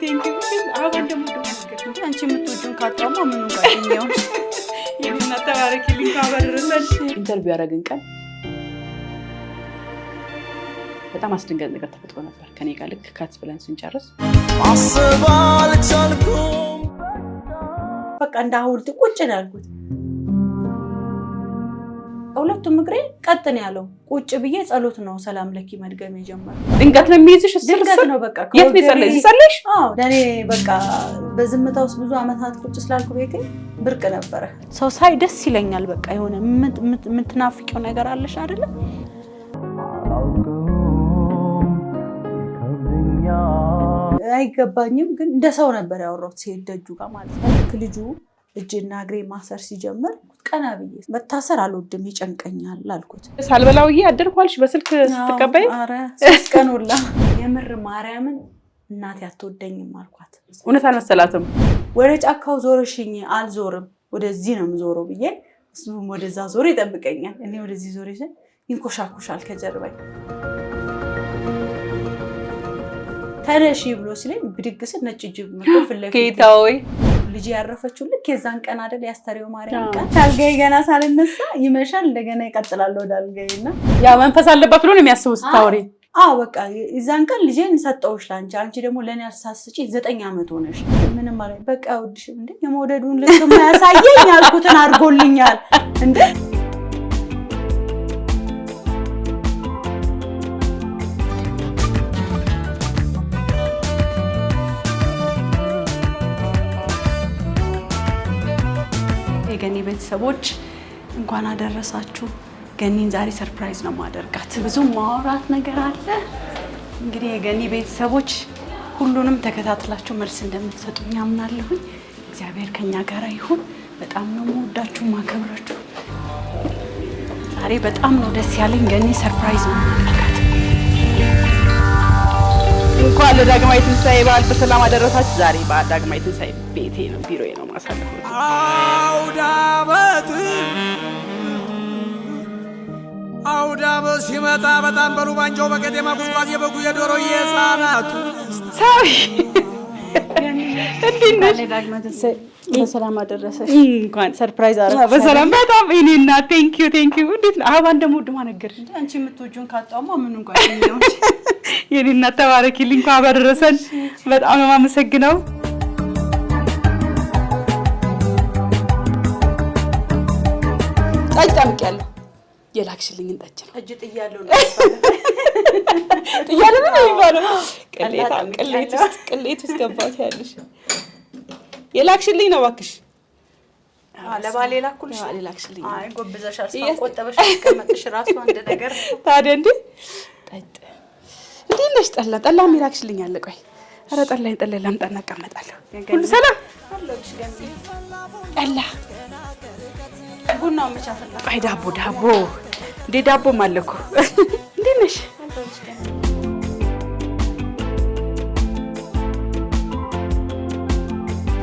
you. አሁን ደግሞ ደውልልኝ አንቺ የምትወጂውን ካጣማ ምኑን ጓደኛው የምናታ ባረክልኝ ካበረረሰል ኢንተርቪው ያረጋግን ቀን በጣም አስደንጋጭ ነገር ተፈጥሮ ነበር ከኔ ጋር ልክ ካት ብለን ስንጨርስ አስባል ቻልኩም በቃ እንዳሁልት ቁጭ ያልኩት ሁለቱም እግሬ ቀጥን ያለው ቁጭ ብዬ ጸሎት ነው ሰላም ለኪ መድገም የጀመረ ድንገት ነው የሚይዝሽ ድንገት ነው በቃ የት ቢጸልይሽ አዎ ለኔ በቃ በዝምታው ብዙ አመታት ቁጭ ስላልኩ ቤቴ ብርቅ ነበር ሰው ሳይ ደስ ይለኛል በቃ የሆነ ምትናፍቂው ነገር አለሽ አይደለ አይገባኝም ግን እንደ ሰው ነበር ያወራሁት ሲደጁ ጋር ማለት ነው ልጁ እጅና እግሬ ማሰር ሲጀምር ቀና ብዬ መታሰር አልወድም ይጨንቀኛል አልኩት ሳልበላውዬ አደርኳልሽ በስልክ ስትቀበይ አረ ስስቀኑላ የምር ማርያምን እናት ያትወደኝም አልኳት እውነት አልመሰላትም ወደ ጫካው ዞርሽኝ አልዞርም ወደዚህ ነው የምዞረው ብዬ እሱም ወደዛ ዞር ይጠብቀኛል እኔ ወደዚህ ዞርሽ ይንኮሻኩሻል ከጀርባይ ታረሺ ብሎ ሲለኝ ብድግስ ነጭ ጅብ መጥቶ ፍለፊ ጌታዬ ልጅ ያረፈችው ልክ የዛን ቀን አይደል ያስተሪው ማርያም ቀን ታልጋይ ገና ሳልነሳ ይመሻል እንደገና ይቀጥላል ወደ አልጋይና ያ መንፈስ አለበት ብሎ ነው የሚያስቡት ታውሪ አዎ በቃ የዛን ቀን ልጄን ሰጠውሽ ላንቺ አንቺ ደግሞ ለኔ አሳስጪ 9 አመት ሆነሽ ምንም ማለት በቃ ወድሽ እንዴ የመውደዱን ልክ ማያሳየኝ አልኩትን አድርጎልኛል እንዴ ገኒ ቤተሰቦች እንኳን አደረሳችሁ ገኒን ዛሬ ሰርፕራይዝ ነው ማደርጋት ብዙ ማውራት ነገር አለ እንግዲህ የገኒ ቤተሰቦች ሁሉንም ተከታትላችሁ መልስ እንደምትሰጡኝ አምናለሁ እግዚአብሔር ከኛ ጋር ይሁን በጣም ነው የምወዳችሁ ማከብራችሁ ዛሬ በጣም ነው ደስ ያለኝ ገኒ ሰርፕራይዝ ነው ማደርጋት እንኳን ለዳግማዊ ትንሳኤ በዓል በሰላም አደረሳችሁ ዛሬ በዳግማዊ ትንሳኤ ቤቴ ነው ቢሮዬ ነው ማሳለፈው አውዳበት ሲመጣ በጣም በሉባንጆው በቀጤማ ጉዝጓዝ የበጉ የዶሮ የሳናቱ ሳይ እንዴት ዳግማዊ ትንሳኤ በሰላም አደረሰሽ እንኳን ሰርፕራይዝ አደረግሽ በሰላም በጣም እኔና ቴንክ ዩ እንዴት አባን ደሞ ወድማ ነገርሽ አንቺ የምትወጂውን ካጣውማ ምኑን ጓደኛው የኔና ተባረኪልኝ ካበረረሰን በጣም ነው ማመሰግነው ጠጅ ጠምቂያለሁ የላክሽልኝን ጠጅ ነው ጠጅ ጥያለሁ ነው ጥያለሁ ነው ይባላል ቅሌት ውስጥ ገባት ያለሽ የላክሽልኝ ነው እባክሽ ለባሌ ላኩልሽ ላክሽልኝ አይ ጎብዘሻል ሳቆጠበሽ ከመጥሽ ራሱ አንድ ነገር ታዲያ እንዴ ጠጥ እንዴ ነሽ ጠላ ሚላክሽልኝ አለ ቆይ አረ ጠላ ላምጣና አቀመጣለሁ ሁሉ ሰላም አለሽ ገንቢ ጠላ ቡናው መቻፈላ አይ ዳቦ እንዴ ዳቦ ማለኩ እንዴ ነሽ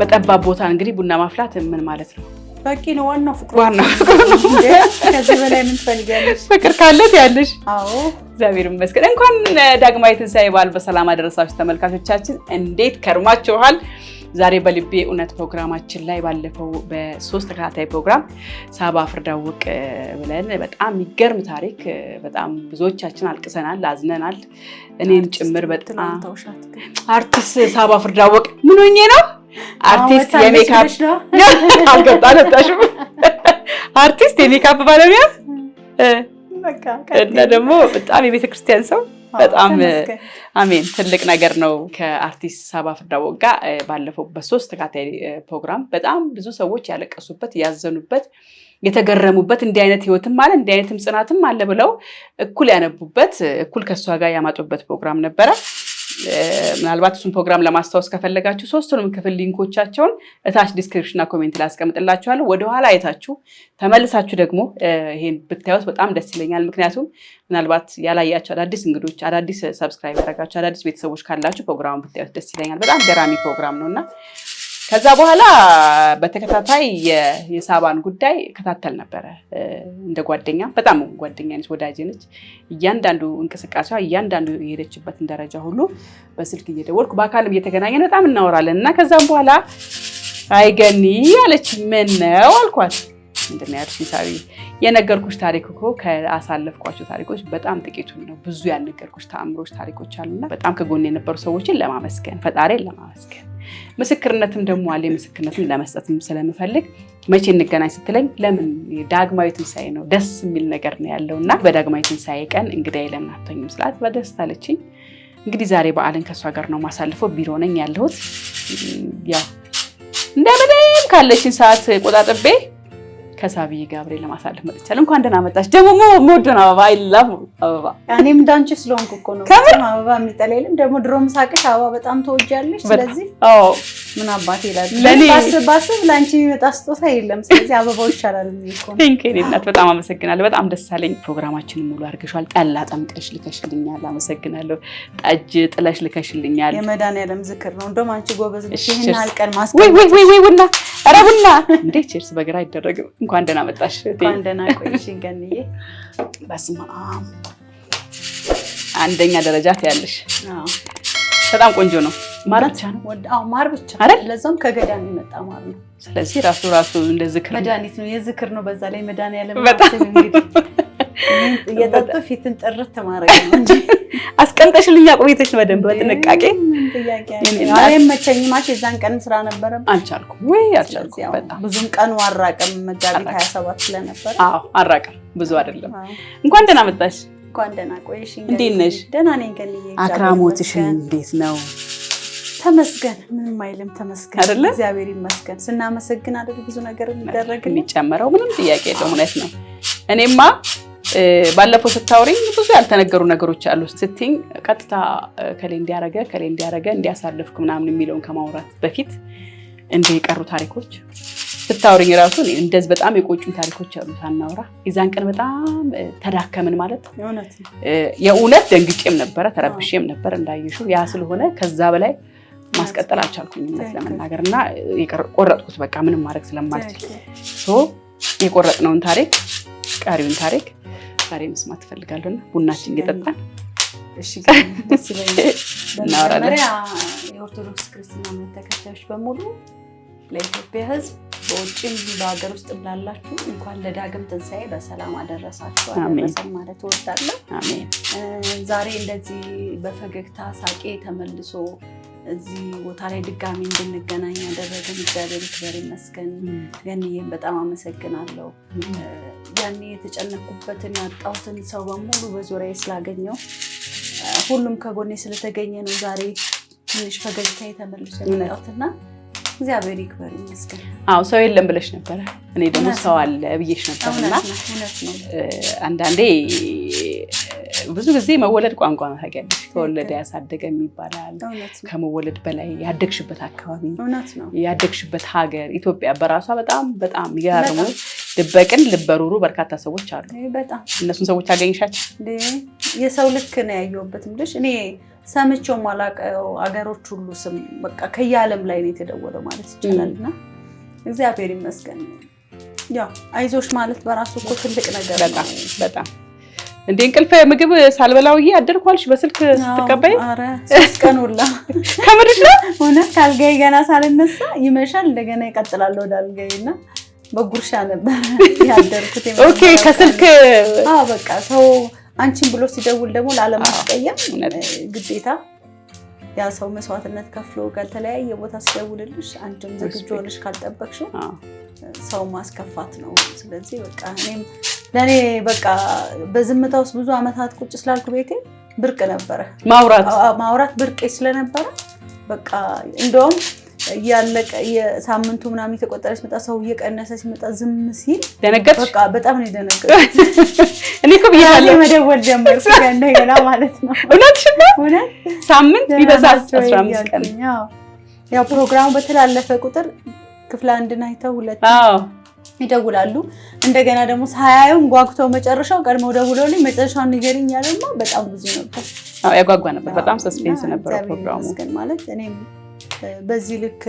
በጠባብ ቦታ እንግዲህ ቡና ማፍላት ምን ማለት ነው በቂ ነው ዋናው ፍቅር እንዴ ከዚህ በላይ ምን ትፈልጊያለሽ ፍቅር ካለት ያለሽ አዎ እግዚአብሔር ይመስገን እንኳን ዳግማዊ ትንሳኤ በዓል በሰላም አደረሳችሁ ተመልካቾቻችን እንዴት ከርማችኋል ዛሬ በልቤ እውነት ፕሮግራማችን ላይ ባለፈው በ3 ተከታታይ ፕሮግራም ሳባ ፍርዳወቅ ብለን በጣም የሚገርም ታሪክ በጣም ብዙዎቻችን አልቅሰናል አዝነናል እኔን ጭምር በጣም አርቲስት ሳባ ፍርዳወቅ ምን ሆኜ ነው አርቲስት የሜካፕ አልገባለታሽ አርቲስት የሜካፕ ባለሙያ በቃ እና ደግሞ በጣም የቤተክርስቲያን ሰው በጣም አሜን ትልቅ ነገር ነው ከአርቲስት ሳባ ፍርዳወቅ ጋር ባለፈው በ3 ተከታታይ ፕሮግራም በጣም ብዙ ሰዎች ያለቀሱበት ያዘኑበት የተገረሙበት እንዲህ አይነት ህይወትም ማለት እንዲህ አይነትም ጽናትም አለ ብለው እኩል ያነቡበት እኩል ከሷ ጋር ያማጡበት ፕሮግራም ነበር ምናልባት እሱን ፕሮግራም ለማስተዋወስ ከፈለጋችሁ ሶስቱንም ክፍል ሊንኮቻቸውን እታች ዲስክሪፕሽንና ኮሜንት ላይ አስቀምጥላችኋለሁ ወደ ኋላ አይታችሁ ተመልሳችሁ ደግሞ ይሄን ብታዩት በጣም ደስ ይለኛል ምክንያቱም ምናልባት ያላያችሁ አዳዲስ እንግዶች አዳዲስ ሰብስክራይብ ያደረጋችሁ አዳዲስ ቤተሰቦች ካላችሁ ፕሮግራሙን ብታዩት ደስ ይለኛል በጣም ገራሚ ፕሮግራም ነውና ከዛ በኋላ በተከታታይ የሳባን ጉዳይ ከታተል ነበረ እንደ ጓደኛ በጣም ጓደኛ ነች ወዳጄ ነች እያንዳንዱ እንቅስቃሴዋ እያንዳንዱ የሄደችበትን ደረጃ ሁሉ በስልክ እየደወልኩ በአካልም እየተገናኘን በጣም እናወራለን እና ከዛም በኋላ አይገኒ አለች ምን ነው አልኳት ምንድነው ያልሽኝ ሳቢ የነገርኩሽ ታሪክ እኮ ከአሳለፍኳቸው ታሪኮች በጣም ጥቂቱን ነው ብዙ ያልነገርኩሽ ተአምሮች ታሪኮች አሉና በጣም ከጎን የነበሩ ሰዎችን ለማመስገን ፈጣሪን ለማመስገን ምስክርነትም ደግሞ አለ ምስክርነቱን ለመስጠትም ስለምፈልግ መቼ እንገናኝ ስትለኝ ለምን ዳግማዊ ትንሳኤ ነው ደስ የሚል ነገር ነው ያለውና በዳግማዊ ትንሳኤ ቀን እንግዳዬ ለምን አትሆኝም ስላት በደስታ አለችኝ እንግዲህ ዛሬ በዓልን ከሷ ጋር ነው ማሳልፈው ቢሮ ነኝ ያለሁት ያው እንደምንም ካለችን ሰዓት ቆጣጥቤ ከሳቢ ጋብሬል ለማሳለፍ መጥቻለሁ እንኳን ደህና መጣሽ ደግሞ ሞዶን አበባ አይ ላቭ አበባ እኔም እንዳንቺ ስለሆንኩ እኮ ነው በጣም አበባ የሚጠላልም ደግሞ ድሮም ሳቅሽ አበባ በጣም ተወጃለሽ ስለዚህ ምን አባቴ ይላል ባስብ ላንቺ የሚመጣ ስጦታ የለም ስለዚህ አበባው ይሻላል እኮ ቴንክ ዩ እናት በጣም አመሰግናለሁ በጣም ደስ አለኝ ፕሮግራማችንን ሙሉ አድርገሻል ጠላ ጠምቀሽ ልከሽልኛል አመሰግናለሁ ጠጅ ጥለሽ ልከሽልኛል የመድኃኒዓለም ዝክር ነው እንደውም አንቺ ጎበዝ ነሽ ይሄን አልቀን ማስቀመጥ ወይ ቡና ኧረ ቡና እንዴ ቼርስ በግራ አይደረግም እንኳን ደህና መጣሽ እንኳን ደህና ቆይሽ ገንዬ በስመ አብ አንደኛ ደረጃ ታያለሽ በጣም ቆንጆ ነው ማር ብቻ ነው ማር ብቻ ለዛም ከገዳም የመጣ ማር ነው ስለዚህ ራሱ እንደ ዝክር መድኃኒት ነው የዝክር ነው በዛ ላይ መድኃኒዓለም ማሰብ እንግዲህ የጠጡ ፊትን ጥርት ማድረግ ነው እንጂ አስቀንጠሽልኛ ቆይተሽ ነው በደንብ በጥንቃቄ አሬም መቸኝ ማሽ የዛን ቀን ስራ ነበር አልቻልኩም በጣም ብዙም ቀኑ አራቀም መጋቢት 27 ስለነበር አራቀም ብዙ አይደለም እንኳን ደህና መጣሽ እንኳን ደህና ቆይሽ እንዴት ነሽ ደህና ነኝ ገንዬ አክራሞትሽ እንዴት ነው ተመስገን ምንም አይልም ተመስገን እግዚአብሔር ይመስገን ስናመሰግን አይደል ብዙ ነገር እንደረግን የሚጨመረው ምንም ጥያቄ የለውም እውነት ነው እኔማ ባለፈው ስታውሪኝ ብዙ ያልተነገሩ ነገሮች አሉ ስትኝ ቀጥታ ከሌ እንዲያረገ እንዲያሳልፍኩ ምናምን የሚለውን ከማውራት በፊት እንደቀሩ ታሪኮች ስታውሪኝ ራሱ እንደዚህ በጣም የቆጩኝ ታሪኮች አሉ ሳናወራ የዛን ቀን በጣም ተዳከምን ማለት እውነት የእውነት ደንግጬም ነበር ተረብሼም ነበር እንዳይሽው ያ ስለሆነ ከዛ በላይ ማስቀጠል አልቻልኩኝም ለመናገርና ቆረጥኩት በቃ ምንም ማድረግ ስለማልችል የቆረጥነውን ታሪክ ቀሪውን ታሪክ ዛሬ መስማት ፈልጋለሁና ቡናችን እየጠጣን እሺ ደስ ይለኛል እናወራለን የኦርቶዶክስ ክርስትና ተከታዮች በሙሉ ለኢትዮጵያ ሕዝብ በውጭም በሀገር ውስጥ ላላችሁ እንኳን ለዳግም ትንሳኤ በሰላም አደረሳችሁ አደረሰን ማለት እወዳለሁ አሜን ዛሬ እንደዚህ በፈገግታ ሳቄ ተመልሶ እዚህ ቦታ ላይ ድጋሚ እንድንገናኝ ያደረገን እግዚአብሔር ይክበር ይመስገን ገንዬን በጣም አመሰግናለሁ ያኔ የተጨነኩበትን ያጣሁትን ሰው በሙሉ በዙሪያዬ ስላገኘው ሁሉም ከጎኔ ስለተገኘ ነው ዛሬ ትንሽ ፈገግታ ተመልሶ የመጣሁትና እግዚአብሔር ይክበር ይመስገን ሰው የለም ብለሽ ነበር እኔ ደግሞ ሰው አለ ብዬሽ ነበርና አንዳንዴ ብዙ ጊዜ መወለድ ቋንቋ ነው ታውቂያለሽ ተወለደ ያሳደገ የሚባላል ከመወለድ በላይ ያደግሽበት አካባቢ ያደግሽበት ሀገር ኢትዮጵያ በራሷ በጣም በጣም ይገርሙ ድበቅን ልበሩሩ በርካታ ሰዎች አሉ በጣም እነሱን ሰዎች አገኝሻቸው የሰው ልክ ነው ያየሁበትም ልጅ እኔ ሰምቼው ማላቀው አገሮች ሁሉ ስም በቃ ከያለም ላይ ነው የተደወለው ማለት ይችላልና እግዚአብሔር ይመስገን ያው አይዞሽ ማለት በራሱ እኮ ትልቅ ነገር ነው በጣም እንደ እንቅልፍ ምግብ ሳልበላውዬ አደርኳልሽ በስልክ ስትቀበይ አረ 3 ቀን ሁላ ከምርሽ ነው ሆነ ካልጋይ ገና ሳልነሳ ይመሻል እንደገና ይቀጥላል ወደ አልጋይና በጉርሻ ነበር ያደርኩት ኦኬ ከስልክ በቃ ሰው አንቺን ብሎ ሲደውል ደግሞ ላለማስቀየም ግዴታ ያ ሰው መስዋዕትነት ከፍሎ ካልተለያየ ቦታ ሲደውልልሽ አንቺም ዝግጁ ሆነሽ ካልጠበቅሽ ሰው ማስከፋት ነው ስለዚህ በቃ እኔም ለኔ በቃ በዝምታ ውስጥ ብዙ አመታት ቁጭ ስላልኩ ቤቴ ብርቅ ነበር ማውራት ብርቅ ስለነበረ በቃ እንደውም ያለቀ የሳምንቱ ምናምን የተቆጠረች መጣ ሰው እየቀነሰ ሲመጣ ዝም ሲል ደነገጥሽ በቃ በጣም ነው የደነገጥኩት እኔ እኮ ብያለሁ መደወል ጀመርኩ እንደገና ማለት ነው እውነትሽ ነው ሳምንት ቢበዛ 15 ቀን ያው ፕሮግራሙ በተላለፈ ቁጥር ክፍል 1 አይተው 2 ይደውላሉ እንደገና ደግሞ ሳያዩም ጓጉተው መጨረሻው ቀድመው ደውለውልኝ መጨረሻውን ንገሪኝ ያለማ በጣም ብዙ ነበር ያጓጓ ነበር በጣም ሰስፔንስ ነበር ፕሮግራሙ ማለት እኔም በዚህ ልክ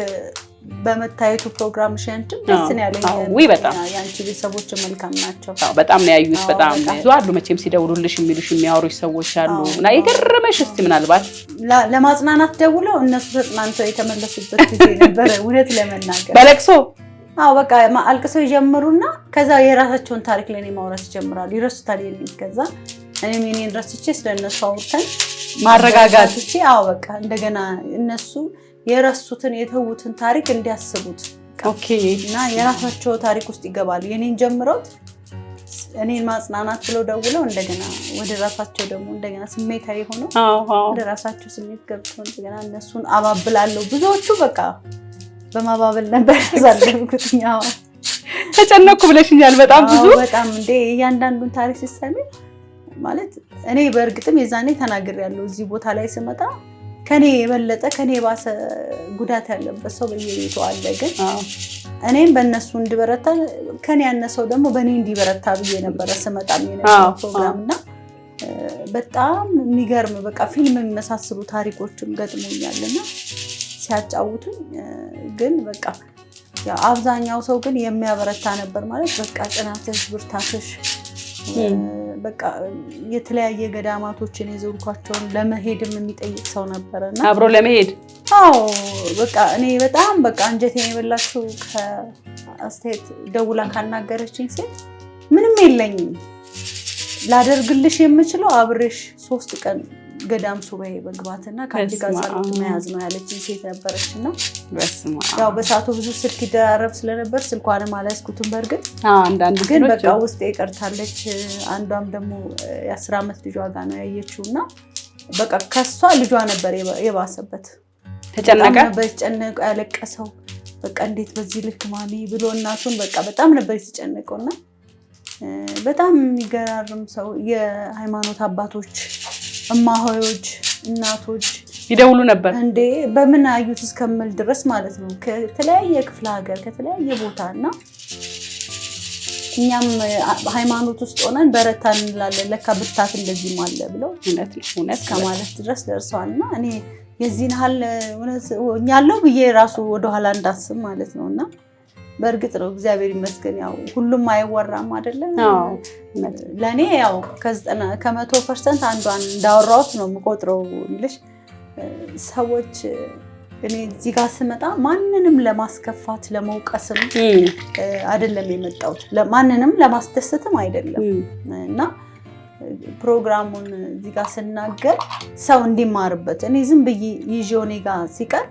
በመታየቱ ፕሮግራምሽ አንቺም ደስ ነው ያለኝ። ወይ በጣም ያንቺ ቤተሰቦች መልካም ናቸው። በጣም ነው ያዩት። በጣም ብዙ አሉ መቼም ሲደውሉልሽ የሚሉሽ የሚያወሩሽ ሰዎች አሉ እና የገረመሽ እስቲ ምናልባት ለማጽናናት ደውለው እነሱ ተጽናንተው የተመለሱበት ጊዜ ነበር እውነት ለመናገር በለቅሶ በቃ አልቅሰው ይጀምሩና ከዛ የራሳቸውን ታሪክ ለኔ ማውራት ይጀምራሉ። ይረሱታል የኔን ከዛ እኔም የኔን ረስቼ ስለነሱ አውርተን ማረጋጋት በቃ እንደገና እነሱ የረሱትን የተዉትን ታሪክ እንዲያስቡት ኦኬ እና የራሳቸው ታሪክ ውስጥ ይገባሉ። የኔን ጀምረውት እኔን ማጽናናት ብለው ደውለው እንደገና ወደ ራሳቸው ደግሞ እንደገና ስሜታዊ ሆነው ወደ ራሳቸው ስሜት ገብተው እንደገና እነሱን አባብላለሁ። ብዙዎቹ በቃ በማባበል ነበር ያሳለፍኩትኛው። ተጨነኩ ብለሽኛል በጣም ብዙ በጣም እንደ እያንዳንዱን ታሪክ ሲሰሚ ማለት እኔ በእርግጥም የዛኔ ተናግሬያለሁ። እዚህ ቦታ ላይ ስመጣ ከኔ የበለጠ ከኔ የባሰ ጉዳት ያለበት ሰው በየቤቱ አለ። ግን እኔም በእነሱ እንድበረታ ከኔ ያነሰው ደግሞ በእኔ እንዲበረታ ብዬ ነበረ ስመጣም የነበረው ፕሮግራም እና በጣም የሚገርም በቃ ፊልም የሚመሳስሉ ታሪኮችም ገጥሞኛልና ሲያጫውቱኝ ግን በቃ አብዛኛው ሰው ግን የሚያበረታ ነበር ማለት በቃ ጽናትሽ ብርታትሽ በቃ የተለያየ ገዳማቶችን የዞርኳቸውን ለመሄድም የሚጠይቅ ሰው ነበርና አብሮ ለመሄድ በቃ እኔ በጣም በቃ አንጀቴን የበላችው ከአስተያየት ደውላ ካናገረችኝ ሴት ምንም የለኝም ላደርግልሽ የምችለው አብሬሽ 3 ቀን ገዳም ሱባኤ መግባትና ከአንቺ ጋር ጸሎት መያዝ ነው ያለችኝ ሴት ነበረችና ያው በሰዓቱ ብዙ ስልክ ይደራረብ ስለነበር ስልኳንም አላስኩትም። በእርግጥ አንዳንድ ግን በቃ ውስጥ ይቀርታለች። አንዷም ደግሞ የ10 ዓመት ልጇ ጋር ነው ያየችውና በቃ ከሷ ልጇ ነበር የባሰበት። ተጨነቀ ያለቀሰው በቃ እንዴት በዚህ ልክ ማሚ ብሎ እናቱን በቃ በጣም ነበር የተጨነቀውና በጣም የሚገራርም ሰው የሃይማኖት አባቶች እማሆዮች እናቶች ይደውሉ ነበር እንዴ በምን አዩት እስከምል ድረስ ማለት ነው። ከተለያየ ክፍለ ሀገር ከተለያየ ቦታና እኛም ሃይማኖት ውስጥ ሆነን በረታን እንላለን ለካ ብርታት እንደዚህ ማለ ብለው እውነት ከማለት ድረስ ደርሰዋልና እኔ የዚህን ሀል እውነት ሆኛለሁ ብዬ ራሱ ወደኋላ እንዳስብ ማለት ነውና በእርግጥ ነው እግዚአብሔር ይመስገን ያው ሁሉም አይወራም አይደለም። ለኔ ያው ከ100% አንዷን እንዳወራሁት ነው የምቆጥረው ልሽ ሰዎች እኔ እዚህ ጋር ስመጣ ማንንም ለማስከፋት ለመውቀስም አይደለም የመጣሁት ማንንም ለማስደሰትም አይደለም እና ፕሮግራሙን እዚህ ጋር ስናገር ሰው እንዲማርበት እኔ ዝም ብዬ ይዤው እኔ ጋር ሲቀር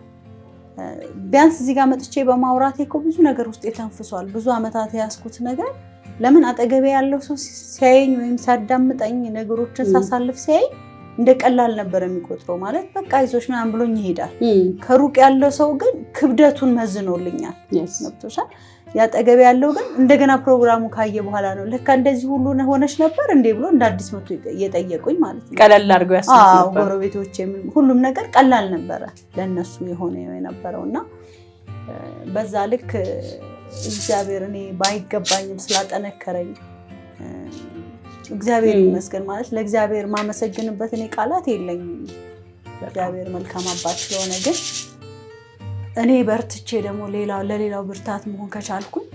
ቢያንስ እዚህ ጋር መጥቼ በማውራቴ እኮ ብዙ ነገር ውስጥ የተንፍሷል። ብዙ አመታት ያስኩት ነገር ለምን አጠገቤ ያለው ሰው ሲያየኝ ወይም ሲያዳምጠኝ ነገሮችን ሳሳልፍ ሲያይ እንደ ቀላል ነበር የሚቆጥረው ማለት በቃ አይዞሽ ምናምን ብሎኝ ይሄዳል። ከሩቅ ያለው ሰው ግን ክብደቱን መዝኖልኛል። ነብቶሻል ያጠገቤ ያለው ግን እንደገና ፕሮግራሙ ካየ በኋላ ነው ለካ እንደዚህ ሁሉ ሆነሽ ነበር እንዴ ብሎ እንደ አዲስ መጥቶ እየጠየቁኝ ማለት ነው። ቀላል አድርገው ያስቡት ነበር። ጎረቤቶቼ ሁሉም ነገር ቀላል ነበረ ለነሱ የነበረውና በዛ ልክ እግዚአብሔር እኔ ባይገባኝም ስላጠነከረኝ እግዚአብሔር ይመስገን ማለት ለእግዚአብሔር ማመሰግንበት እኔ ቃላት የለኝም። እግዚአብሔር መልካም አባት ስለሆነ ግን እኔ በርትቼ ደግሞ ለሌላው ብርታት መሆን ከቻልኩኝ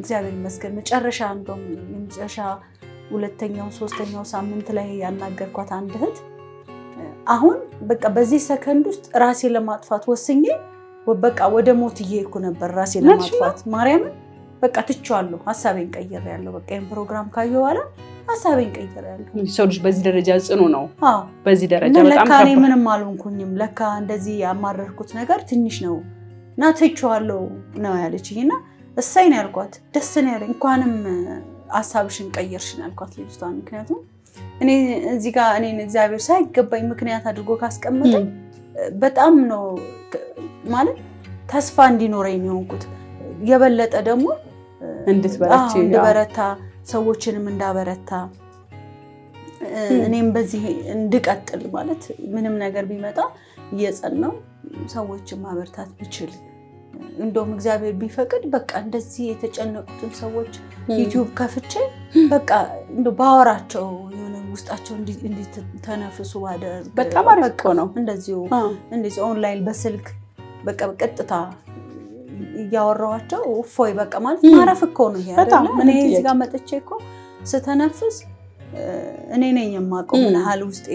እግዚአብሔር ይመስገን። መጨረሻ እንደውም የመጨረሻ 2ኛው 3ኛው ሳምንት ላይ ያናገርኳት አንድ እህት አሁን በቃ በዚህ ሰከንድ ውስጥ ራሴ ለማጥፋት ወስኜ በቃ ወደ ሞት እየሄድኩ ነበር ራሴ ለማጥፋት ማርያምን በቃ ትቼዋለሁ። ሀሳቤን ቀይሬያለሁ። በቃ ይሄን ፕሮግራም ካየሁ በኋላ ሀሳቤን ቀይሬያለሁ። ሰው ልጅ በዚህ ደረጃ ጽኑ ነው። በዚህ ደረጃ በጣም ለካ እኔ ምንም አልሆንኩኝም። ለካ እንደዚህ ያማረርኩት ነገር ትንሽ ነው እና ትቼዋለሁ ነው ያለችኝና እሰይ ነው ያልኳት። ደስ ነው ያለኝ። እንኳንም ሀሳብሽን ቀየርሽን ያልኳት ልጅቷን። ምክንያቱም እኔ እዚህ ጋር እኔን እግዚአብሔር ሳይገባኝ ምክንያት አድርጎ ካስቀመጠኝ በጣም ነው ማለት ተስፋ እንዲኖረኝ ነው የሆንኩት። የበለጠ ደግሞ እንድበረታ ሰዎችንም እንዳበረታ እኔም በዚህ እንድቀጥል ማለት ምንም ነገር ቢመጣ እየጸናው ሰዎችን ማበርታት ብችል እንደውም እግዚአብሔር ቢፈቅድ በቃ እንደዚህ የተጨነቁትን ሰዎች ዩቲዩብ ከፍቼ በቃ እንደው ባወራቸው የሆነ ውስጣቸው እንዲተነፍሱ ባደርግ በጣም አሪፍ ነው። እንደዚህ ኦንላይን በስልክ በቃ በቀጥታ እያወራኋቸው እፎይ በቃ ማለት ማረፍ እኮ ነው ይሄ አይደል? እኔ እዚህ ጋር መጥቼ እኮ ስተነፍስ እኔ ነኝ የማውቀው ምን ያህል ውስጤ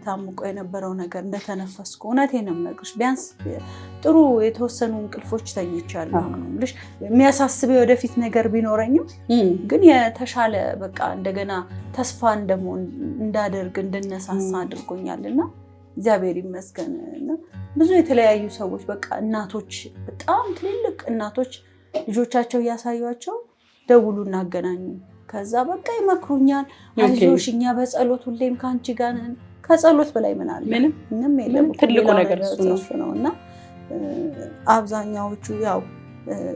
ታምቆ የነበረው ነገር እንደተነፈስኩ። እውነቴን ነው የምነግርሽ። ቢያንስ ጥሩ የተወሰኑ እንቅልፎች ተኝቻለሁ። ልሽ የሚያሳስበው ወደፊት ነገር ቢኖረኝም ግን የተሻለ በቃ እንደገና ተስፋ እንደመሆን እንዳደርግ እንድነሳሳ አድርጎኛልና እግዚአብሔር ይመስገን። ብዙ የተለያዩ ሰዎች በቃ እናቶች በጣም ትልልቅ እናቶች ልጆቻቸው እያሳዩቸው ደውሉ እናገናኙ። ከዛ በቃ ይመክሩኛል። አይዞሽ እኛ በጸሎት ሁሌም ካንቺ ጋር ነን። ከጸሎት በላይ ምን አለ? ምንም የለም። ትልቁ ነገር እሱ ነውና አብዛኛዎቹ ያው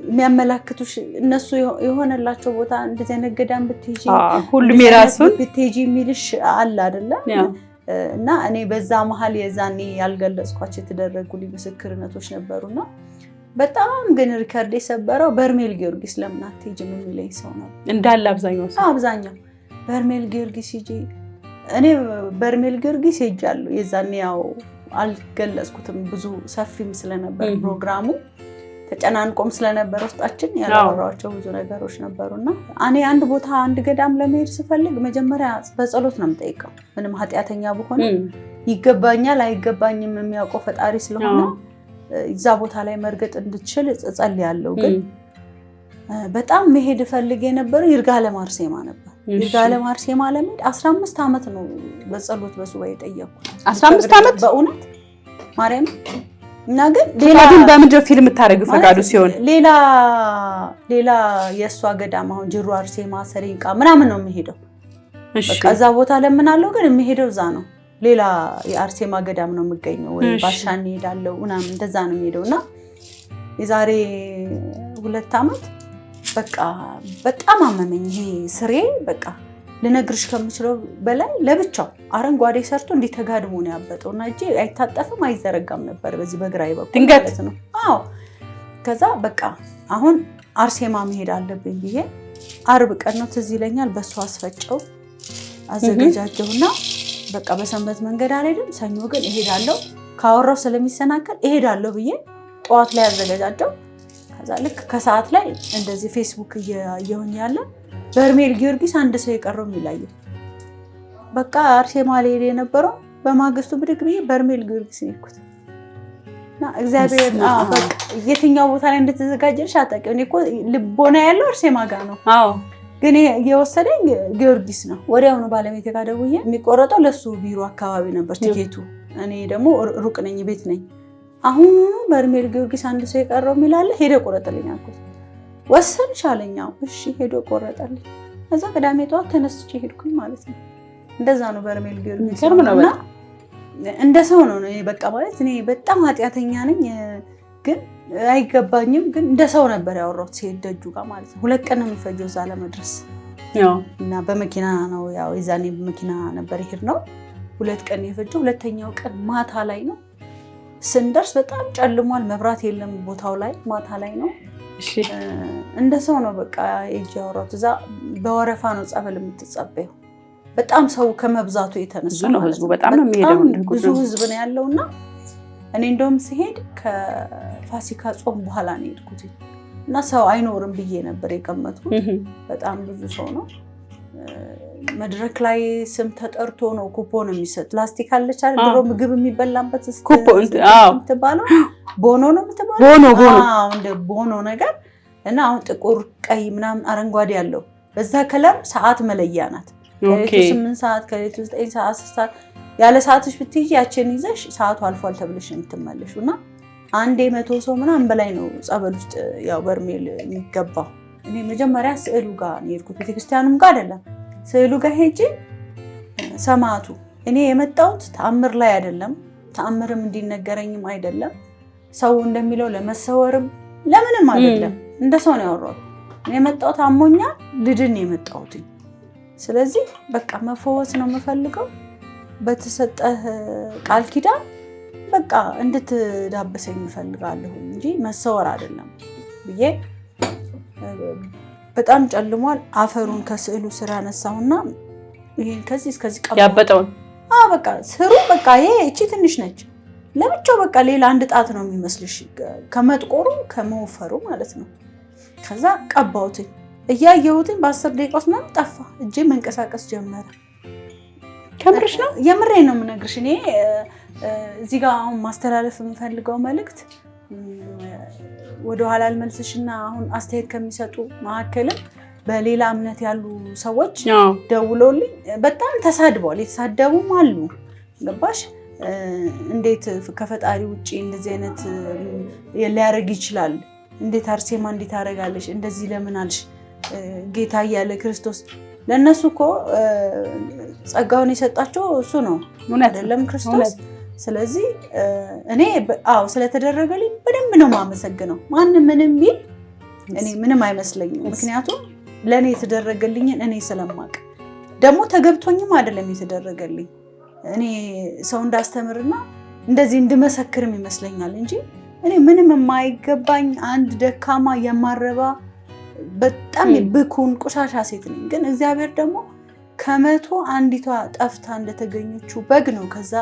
የሚያመላክቱሽ እነሱ የሆነላቸው ቦታ እንደዚህ አይነት ገዳም ብትሄጂ ሁሉም የራሱን ብትሄጂ የሚልሽ አለ አይደለ? እና እኔ በዛ መሀል የዛኔ ያልገለጽኳቸው የተደረጉልኝ ምስክርነቶች ነበሩና በጣም ግን ሪከርድ የሰበረው በርሜል ጊዮርጊስ ለምን አትሄጂም የሚለኝ ሰው ነው እንዳለ አብዛኛው በርሜል ጊዮርጊስ ሂጂ። እኔ በርሜል ጊዮርጊስ ሄጃለሁ። የዛኔ ያው አልገለጽኩትም ብዙ ሰፊም ስለነበር ፕሮግራሙ ተጨናንቆም ስለነበር ውስጣችን ያላወራቸው ብዙ ነገሮች ነበሩና እኔ አንድ ቦታ አንድ ገዳም ለመሄድ ስፈልግ መጀመሪያ በጸሎት ነው የምጠይቀው። ምንም ኃጢአተኛ ብሆን ይገባኛል አይገባኝም የሚያውቀው ፈጣሪ ስለሆነ እዛ ቦታ ላይ መርገጥ እንድችል እጸልያለሁ። ግን በጣም መሄድ ፈልጌ የነበረው ይርጋለም አርሴማ ነበር። ይርጋለም አርሴማ ለመሄድ 15 ዓመት ነው በጸሎት በሱባኤ የጠየቅኩት። 15 ዓመት በእውነት ማርያም። እና ግን በምንድነው ፊልም የምታደርጊው ፈቃዱ ሲሆን ሌላ የእሷ ገዳም አሁን ጅሩ አርሴማ ሰሪንቃ ምናምን ነው የምሄደው። በቃ እዛ ቦታ ለምናለው ግን የምሄደው እዛ ነው። ሌላ የአርሴማ ገዳም ነው የምገኘው ወይ ባሻን ሄዳለሁ ምናምን እንደዛ ነው የምሄደውና የዛሬ 2 ዓመት በቃ በጣም አመመኝ። ይሄ ስሬ በቃ ልነግርሽ ከምችለው በላይ ለብቻው አረንጓዴ ሰርቶ እንዲህ ተጋድሞ ነው ያበጠውና እጄ አይታጠፍም አይዘረጋም ነበር በዚህ በግራይ በኩል ማለት ነው። አዎ ከዛ በቃ አሁን አርሴማ መሄድ አለብኝ ብዬ አርብ ቀን ነው ትዝ ይለኛል በሱ አስፈጨው አዘጋጃጀውና በቃ በሰንበት መንገድ አልሄድም፣ ሰኞ ግን እሄዳለሁ፣ ካወራው ስለሚሰናከል እሄዳለሁ ብዬ ጠዋት ላይ አዘጋጃጀው። ከዛ ልክ ከሰዓት ላይ እንደዚህ ፌስቡክ እየሆነ ያለ በርሜል ጊዮርጊስ አንድ ሰው የቀረው የሚላየ በቃ አርሴማ ላይ የነበረው በማግስቱ ብድግ ብዬ በርሜል ጊዮርጊስ ሄድኩት እና እግዚአብሔር በቃ የትኛው ቦታ ላይ እንደተዘጋጀልሽ አታውቂም። እኔ እኮ ልቦና ያለው አርሴማ ጋር ነው። አዎ ግን የወሰደኝ ጊዮርጊስ ነው። ወዲያውኑ ባለቤቴ ጋር ደውዬ የሚቆረጠው ለሱ ቢሮ አካባቢ ነበር ቲኬቱ። እኔ ደግሞ ሩቅ ነኝ ቤት ነኝ። አሁን በርሜል ጊዮርጊስ አንድ ሰው የቀረው የሚላለ ሄደ ቆረጠልኝ አልኩት። ወሰንሽ አለኝ። እሺ ሄዶ ቆረጠልኝ። ከዛ ቅዳሜ ጠዋት ተነስቼ ሄድኩኝ ማለት ነው። እንደዛ ነው በርሜል ጊዮርጊስ እና እንደ ሰው ነው በቃ ማለት እኔ በጣም ኃጢአተኛ ነኝ ግን አይገባኝም ግን እንደ ሰው ነበር ያወራሁት ሲሄድ ደጁ ጋር ማለት ነው። 2 ቀን ነው የሚፈጀው እዛ ለመድረስ እና በመኪና ነው ያው የዛኔ በመኪና ነበር ይሄድ ነው 2 ቀን የፈጀው። ሁለተኛው ቀን ማታ ላይ ነው ስንደርስ በጣም ጨልሟል፣ መብራት የለም ቦታው ላይ ማታ ላይ ነው። እሺ እንደ ሰው ነው በቃ እጅ ያወራሁት። እዛ በወረፋ ነው ጸበል የምትጸበየው። በጣም ሰው ከመብዛቱ የተነሳ ነው ህዝቡ በጣም ነው የሚሄደው። ብዙ ህዝብ ነው ያለውና እኔ እንደውም ሲሄድ ከፋሲካ ጾም በኋላ ነው የሄድኩት እና ሰው አይኖርም ብዬ ነበር የገመትኩት። በጣም ብዙ ሰው ነው። መድረክ ላይ ስም ተጠርቶ ነው ኩፖን የሚሰጥ። ፕላስቲክ አለች አይደል ድሮ ምግብ የሚበላበት ኩፖን የምትባለው ቦኖ ነው የምትባለው። እንደ ቦኖ ነገር እና አሁን ጥቁር ቀይ ምናምን አረንጓዴ ያለው በዛ ከለር ሰዓት መለያ ናት። ከሌቱ 8 ሰዓት ከሌቱ 9 ሰዓት 10 ሰዓት ያለ ሰዓትሽ ብትይጂ ያችን ይዘሽ ሰዓቱ አልፏል ተብለሽ የምትመለሺው እና አንዴ 100 ሰው ምናምን በላይ ነው ጸበል ውስጥ ያው በርሜል የሚገባው። እኔ መጀመሪያ ስዕሉ ጋር ነው የሄድኩት፣ ቤተክርስቲያኑም ጋር አይደለም ስዕሉ ጋር ሄጄ ሰማዕቱ እኔ የመጣሁት ተአምር ላይ አይደለም፣ ተአምርም እንዲነገረኝም አይደለም፣ ሰው እንደሚለው ለመሰወርም ለምንም አይደለም። እንደ ሰው ነው ያወራሁት። እኔ የመጣሁት አሞኛል ልድን የመጣሁት። ስለዚህ በቃ መፈወስ ነው የምፈልገው በተሰጠህ ቃል ኪዳን በቃ እንድትዳበሰኝ እፈልጋለሁ እንጂ መሰወር አይደለም ብዬ በጣም ጨልሟል። አፈሩን ከስዕሉ ስራ አነሳውና ይሄን ከዚህ እስከዚህ ያበጠውን በቃ ስሩ በቃ ይሄ እቺ ትንሽ ነች ለብቻው በቃ ሌላ አንድ ጣት ነው የሚመስልሽ ከመጥቆሩ ከመወፈሩ ማለት ነው። ከዛ ቀባሁትኝ እያየሁትኝ በ10 ደቂቃ ውስጥ ምናምን ጠፋ። እጄ መንቀሳቀስ ጀመረ። ከምርሽ ነው? የምሬ ነው የምነግርሽ። እኔ እዚህ ጋር አሁን ማስተላለፍ የምፈልገው መልእክት ወደኋላ አልመልስሽና አሁን አስተያየት ከሚሰጡ መካከልም በሌላ እምነት ያሉ ሰዎች ደውለውልኝ በጣም ተሳድበዋል። የተሳደቡም አሉ። ገባሽ? እንዴት ከፈጣሪ ውጭ እንደዚህ አይነት ሊያደርግ ይችላል? እንዴት አርሴማ እንዴት ታደርጋለሽ? እንደዚህ ለምን አልሽ? ጌታ እያለ ክርስቶስ ለእነሱ እኮ ጸጋውን የሰጣቸው እሱ ነው አይደለም ክርስቶስ። ስለዚህ እኔ ስለተደረገልኝ በደንብ ነው የማመሰግነው። ማንም ምንም ቢል እኔ ምንም አይመስለኝም። ምክንያቱም ለእኔ የተደረገልኝን እኔ ስለማቅ ደግሞ ተገብቶኝም አይደለም የተደረገልኝ። እኔ ሰው እንዳስተምርና እንደዚህ እንድመሰክርም ይመስለኛል እንጂ እኔ ምንም የማይገባኝ አንድ ደካማ የማረባ በጣም ብኩን ቆሻሻ ሴት ነኝ። ግን እግዚአብሔር ደግሞ ከመቶ አንዲቷ ጠፍታ እንደተገኘችው በግ ነው ከዛ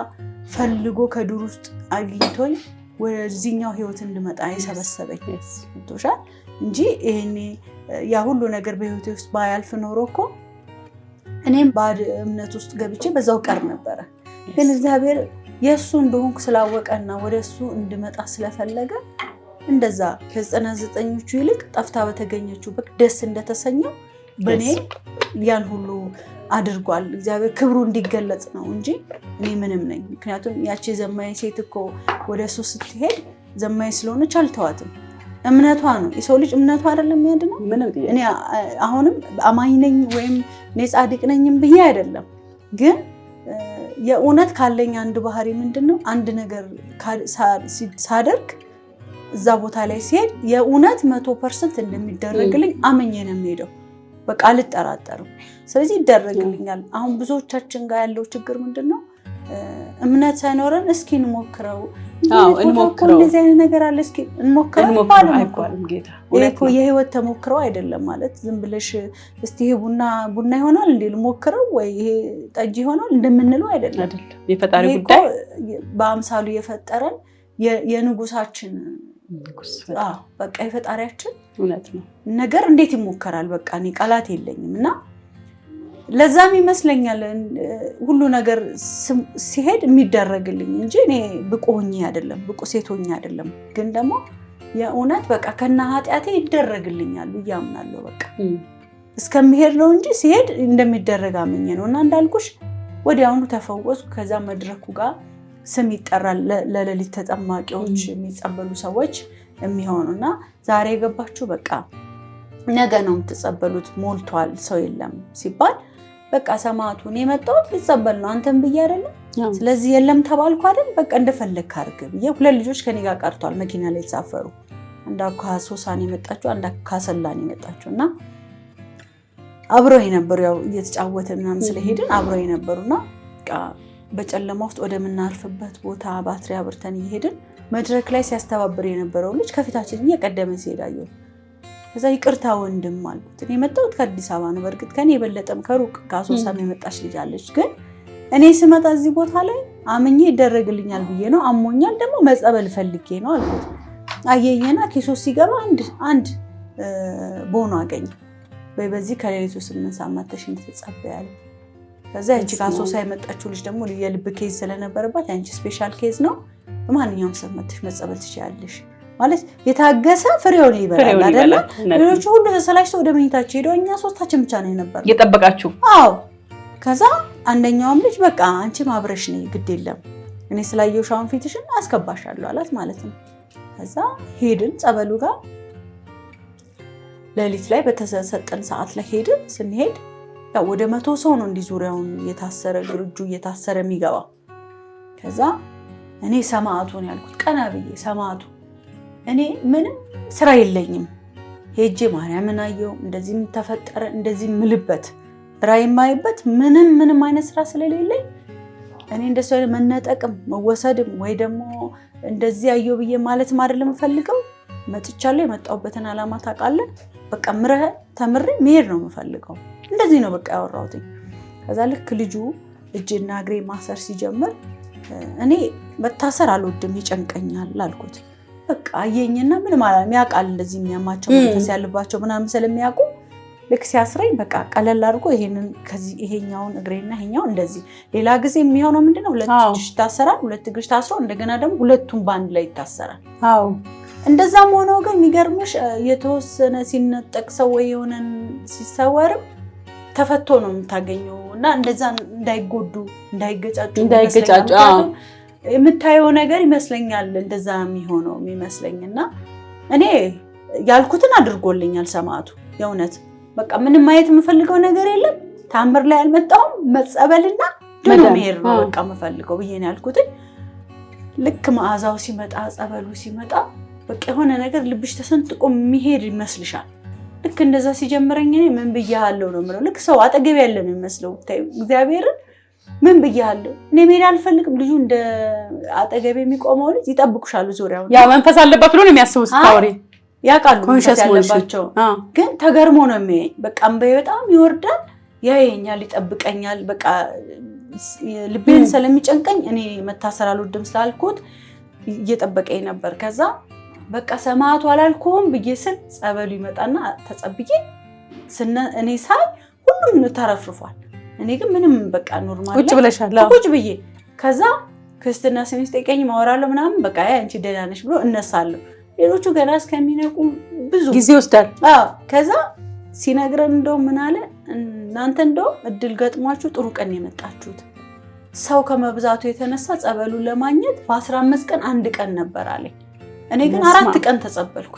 ፈልጎ ከዱር ውስጥ አግኝቶኝ ወደዚህኛው ህይወት እንድመጣ የሰበሰበኝ ቶሻል እንጂ ይሄኔ ያ ሁሉ ነገር በህይወቴ ውስጥ ባያልፍ ኖሮ እኮ እኔም ባድ እምነት ውስጥ ገብቼ በዛው ቀር ነበረ። ግን እግዚአብሔር የእሱ እንደሆንኩ ስላወቀና ወደ እሱ እንድመጣ ስለፈለገ እንደዛ ከ99ኞቹ ይልቅ ጠፍታ በተገኘችው በግ ደስ እንደተሰኘው በእኔ ያን ሁሉ አድርጓል። እግዚአብሔር ክብሩ እንዲገለጽ ነው እንጂ እኔ ምንም ነኝ። ምክንያቱም ያቺ ዘማኝ ሴት እኮ ወደ እሱ ስትሄድ ዘማኝ ስለሆነች አልተዋትም። እምነቷ ነው። የሰው ልጅ እምነቷ አይደለም የሚያድነው። እኔ አሁንም አማኝ ነኝ ወይም እኔ ጻድቅ ነኝም ብዬ አይደለም። ግን የእውነት ካለኝ አንድ ባህሪ ምንድነው? አንድ ነገር ሳደርግ እዛ ቦታ ላይ ሲሄድ የእውነት 100% እንደሚደረግልኝ አመኘ ነው የምሄደው። በቃ አልጠራጠርም። ስለዚህ ይደረግልኛል። አሁን ብዙዎቻችን ጋር ያለው ችግር ምንድነው? እምነት ሳይኖረን እስኪ እንሞክረው እንደዚህ አይነት ነገር አለ እስኪ እንሞክረው አይባልም። ጌታ እኮ የህይወት ተሞክረው አይደለም ማለት ዝም ብለሽ እስቲ ይሄ ቡና ይሆናል እንዴ ልሞክረው ወይ ይሄ ጠጅ ይሆናል እንደምንለው አይደለም። የፈጣሪ ጉዳይ በአምሳሉ የፈጠረን የንጉሳችን በቃ የፈጣሪያችን እውነት ነው ነገር እንዴት ይሞከራል? በቃ እኔ ቃላት የለኝም እና ለዛም ይመስለኛል ሁሉ ነገር ሲሄድ የሚደረግልኝ እንጂ እኔ ብቁ ሆኜ አይደለም፣ ብቁ ሴት ሆኜ አይደለም። ግን ደግሞ የእውነት በቃ ከና ኃጢአቴ ይደረግልኛል ብዬ አምናለሁ። በቃ እስከሚሄድ ነው እንጂ ሲሄድ እንደሚደረግ አመኘ ነው እና እንዳልኩሽ ወዲያውኑ ተፈወስኩ። ከዛ መድረኩ ጋር ስም ይጠራል ለሌሊት ተጠማቂዎች የሚጸበሉ ሰዎች የሚሆኑና ዛሬ የገባችሁ በቃ ነገ ነው የምትጸበሉት ሞልቷል ሰው የለም ሲባል በቃ ሰማዕቱን የመጣሁት ሊጸበል ነው አንተም ብዬ አይደለም። ስለዚህ የለም ተባልኩ አይደል በቃ እንደፈለግክ አድርግ ብዬ 2 ልጆች ከኔ ጋር ቀርቷል መኪና ላይ ተሳፈሩ። አንዷ ከሶሳን የመጣችው አንዷ ከሰላን የመጣችው እና አብረው የነበሩ ያው እየተጫወትን ምናምን ስለሄድን አብረው የነበሩና በቃ በጨለማ ውስጥ ወደምናርፍበት ቦታ ባትሪ አብርተን እየሄድን መድረክ ላይ ሲያስተባብር የነበረው ልጅ ከፊታችን እየቀደመ ሲሄድ አየሁ። ከዛ ይቅርታ ወንድም አልኩት። እኔ መጣሁት ከአዲስ አበባ ነው። በእርግጥ ከኔ የበለጠም ከሩቅ ከአሶሳም የመጣች ልጅ አለች። ግን እኔ ስመጣ እዚህ ቦታ ላይ አምኜ ይደረግልኛል ብዬ ነው። አሞኛል ደግሞ መጸበል ፈልጌ ነው አልኩት። አየየና ኪሶ ሲገባ አንድ ቦኖ አገኘ። በዚህ ከሌሊቱ 8 ሰዓት መተሽ እንድትጸበያለ። ከዛ ያቺ ከአሶሳ የመጣችው ልጅ ደግሞ የልብ ኬዝ ስለነበረባት ያንቺ ስፔሻል ኬዝ ነው፣ በማንኛውም ሰዓት መተሽ መጸበል ትችያለሽ ማለት የታገሰ ፍሬውን ይበላል አይደለ? ሌሎቹ ሁሉ ተሰላችተው ወደ መኝታቸው ሄደው እኛ 3ታችን ብቻ ነው የነበረው እየጠበቃችሁ። አዎ። ከዛ አንደኛውም ልጅ በቃ አንቺ ማብረሽ ነኝ ግድ የለም እኔ ስላየው ሻውን ፊትሽን አስገባሻለሁ አላት ማለት ነው። ከዛ ሄድን ጸበሉ ጋር ሌሊት ላይ በተሰጠን ሰዓት ላይ ሄድን። ስንሄድ ያው ወደ 100 ሰው ነው እንዲህ ዙሪያውን እየታሰረ ግርጁ እየታሰረ የሚገባው። ከዛ እኔ ሰማዕቱን ያልኩት ቀና ብዬ ሰማዕቱ እኔ ምንም ስራ የለኝም ሄጄ ማርያምን አየሁ እንደዚህ ተፈጠረ እንደዚህ ምልበት ራይ ማይበት ምንም አይነት ስራ ስለሌለኝ እኔ እንደሱ አይነት መነጠቅም መወሰድም ወይ ደግሞ እንደዚህ አየሁ ብዬ ማለት አይደለም የምፈልገው። መጥቻለሁ። የመጣሁበትን ዓላማ ታውቃለህ። በቃ ተምሬ መሄድ ነው የምፈልገው። እንደዚህ ነው በቃ ያወራሁት። ከዛ ልክ ልጁ እጅና እግሬ ማሰር ሲጀምር እኔ መታሰር አልወድም ይጨንቀኛል አልኩት። በቃ አየኝና ምን ማለት ነው ያውቃል እንደዚህ የሚያማቸው መንፈስ ያለባቸው ምናምን ስለሚያውቁ ልክ ሲያስረኝ በቃ ቀለል አድርጎ ይሄኛውን እግሬና ይሄኛው እንደዚህ ሌላ ጊዜ የሚሆነው ምንድነው ሁለት እግርሽ ይታሰራል፣ ሁለት እግርሽ ታስሮ እንደገና ደግሞ ሁለቱም ባንድ ላይ ይታሰራል። አዎ እንደዛም ሆኖ ግን የሚገርምሽ የተወሰነ ሲነጠቅ ሰው ወይ የሆነን ሲሰወርም ተፈቶ ነው የምታገኘው እና እንደዛ እንዳይጎዱ እንዳይገጫጩ የምታየው ነገር ይመስለኛል እንደዛ የሚሆነው የሚመስለኝና እኔ ያልኩትን አድርጎልኛል ሰማዕቱ የእውነት በቃ ምንም ማየት የምፈልገው ነገር የለም ታምር ላይ አልመጣሁም መጸበልና ድኖ መሄድ ነው በቃ የምፈልገው ብዬ ነው ያልኩት። ልክ መዓዛው ሲመጣ ጸበሉ ሲመጣ በቃ የሆነ ነገር ልብሽ ተሰንጥቆ የሚሄድ ይመስልሻል። ልክ እንደዛ ሲጀምረኝ እኔ ምን ብያለሁ ነው የምለው። ልክ ሰው አጠገብ ያለ ነው የሚመስለው እግዚአብሔርን ምን ብያለሁ እኔ መሄድ አልፈልግም። ልጁ እንደ አጠገብ የሚቆመው ልጅ ይጠብቁሻል ዙሪያው ያ መንፈስ አለበት ብሎ ነው የሚያስቡት ታውሪ ያውቃሉ መንፈስ ያለባቸው ግን ተገርሞ ነው የሚያየኝ። በቃ እንበይ በጣም ይወርዳል ያየኛል ይጠብቀኛል። በቃ ልቤን ስለሚጨንቀኝ እኔ መታሰር አልወድም ስላልኩት እየጠበቀኝ ነበር። ከዛ በቃ ሰማዕቱ አላልኩም ብዬ ስል ጸበሉ ይመጣና ተጸብዬ እኔ ሳይ ሁሉም ተረፍርፏል። እኔ ግን ምንም በቃ ኖርማል ቁጭ ብለሻል ቁጭ ብዬ ከዛ ክርስትና ስሜን ሲጠይቀኝ ማወራለሁ ምናምን በቃ አንቺ ደህና ነሽ ብሎ እነሳለሁ። ሌሎቹ ገና እስከሚነቁ ብዙ ጊዜ ይወስዳል። ከዛ ሲነግረን እንደው ምን አለ እናንተ እንደው እድል ገጥሟችሁ ጥሩ ቀን የመጣችሁት ሰው ከመብዛቱ የተነሳ ጸበሉን ለማግኘት በ15 ቀን አንድ ቀን ነበር አለኝ። እኔ ግን 4 ቀን ተጸበልኩ።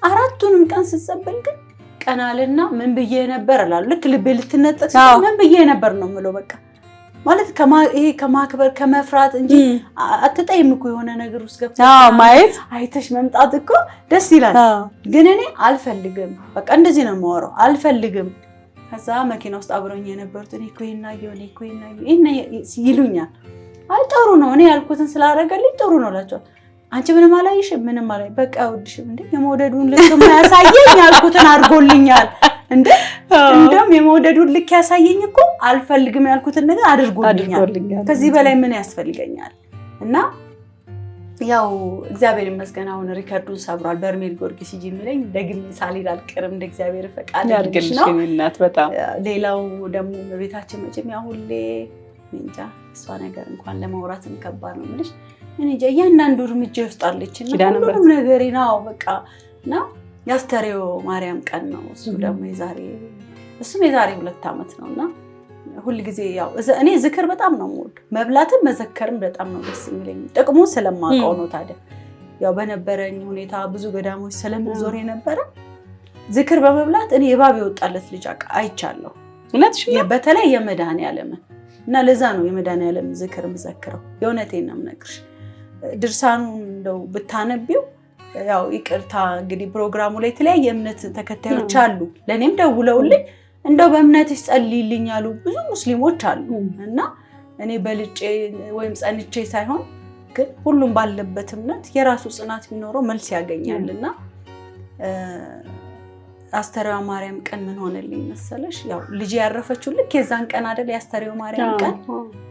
4ቱንም ቀን ስጸበል ግን ቀናልና ምን ብዬ ነበር እላለሁ። ልክ ልቤ ልትነጠቅ ምን ብዬ ነበር ነው የምለው። በቃ ማለት ይሄ ከማክበር ከመፍራት እንጂ አትጠይም እኮ የሆነ ነገር ውስጥ ገብተሽ ማየት አይተሽ መምጣት እኮ ደስ ይላል። ግን እኔ አልፈልግም በቃ እንደዚህ ነው የማወራው አልፈልግም። ከዛ መኪና ውስጥ አብረውኝ የነበሩት እኔ እኮ ይሉኛል። አይ ጥሩ ነው እኔ ያልኩትን ስላደረገልኝ ጥሩ ነው እላቸዋለሁ። አንቺ ምንም አላየሽም ምንም አላይ በቃ አይወድሽም እንዴ የመውደዱን ልክ ያሳየኝ ያልኩትን አድርጎልኛል እንዴ እንደም የመውደዱን ልክ ያሳየኝ እኮ አልፈልግም ያልኩትን ነገር አድርጎልኛል። ከዚህ በላይ ምን ያስፈልገኛል? እና ያው እግዚአብሔር ይመስገን አሁን ሪከርዱን ሰብሯል። በርሜል ጊዮርጊስ ሂጂ የሚለኝ ደግሜ ሳልሄድ አልቀርም እንደ እግዚአብሔር ፈቃድ ነው። እናት በጣም ሌላው ደግሞ በቤታችን መቼም ያው ሁሌ እንጃ እሷ ነገር እንኳን ለማውራትም ከባድ ነው የምልሽ እኔ እንጃ እያንዳንዱ እርምጃ ይወስጣለች እና ሁሉም ነገር ነው በቃ እና የአስተርዮ ማርያም ቀን ነው እሱ ደግሞ የዛሬ 2 ዓመት ነውና ሁሉ ጊዜ ያው እኔ ዝክር በጣም ነው የምወደው መብላትም መዘከርም በጣም ነው ደስ የሚለኝ ጥቅሙ ስለማውቀው ነው። ታዲያ ያው በነበረኝ ሁኔታ ብዙ ገዳሞች ስለምዞር የነበረ ዝክር በመብላት እኔ የባብ የወጣለት ልጅ አይቻለሁ እውነትሽ በተለይ የመድኃኔዓለም እና ለዛ ነው የመድኃኔዓለም ዝክር ምዘክረው የእውነቴን ነው የምነግርሽ። ድርሳኑን እንደው ብታነቢው ያው ይቅርታ እንግዲህ ፕሮግራሙ ላይ የተለያየ እምነት ተከታዮች አሉ። ለኔም ደውለውልኝ እንደው በእምነትሽ ጸልይልኝ ያሉ ብዙ ሙስሊሞች አሉ እና እኔ በልጬ ወይም ጸንቼ ሳይሆን ግን ሁሉም ባለበት እምነት የራሱ ጽናት ቢኖረው መልስ ያገኛልና አስተርዮ ማርያም ቀን ምን ሆነልኝ መሰለሽ? ያው ልጅ ያረፈችው ልክ የዛን ቀን አይደል የአስተርዮ ማርያም ቀን።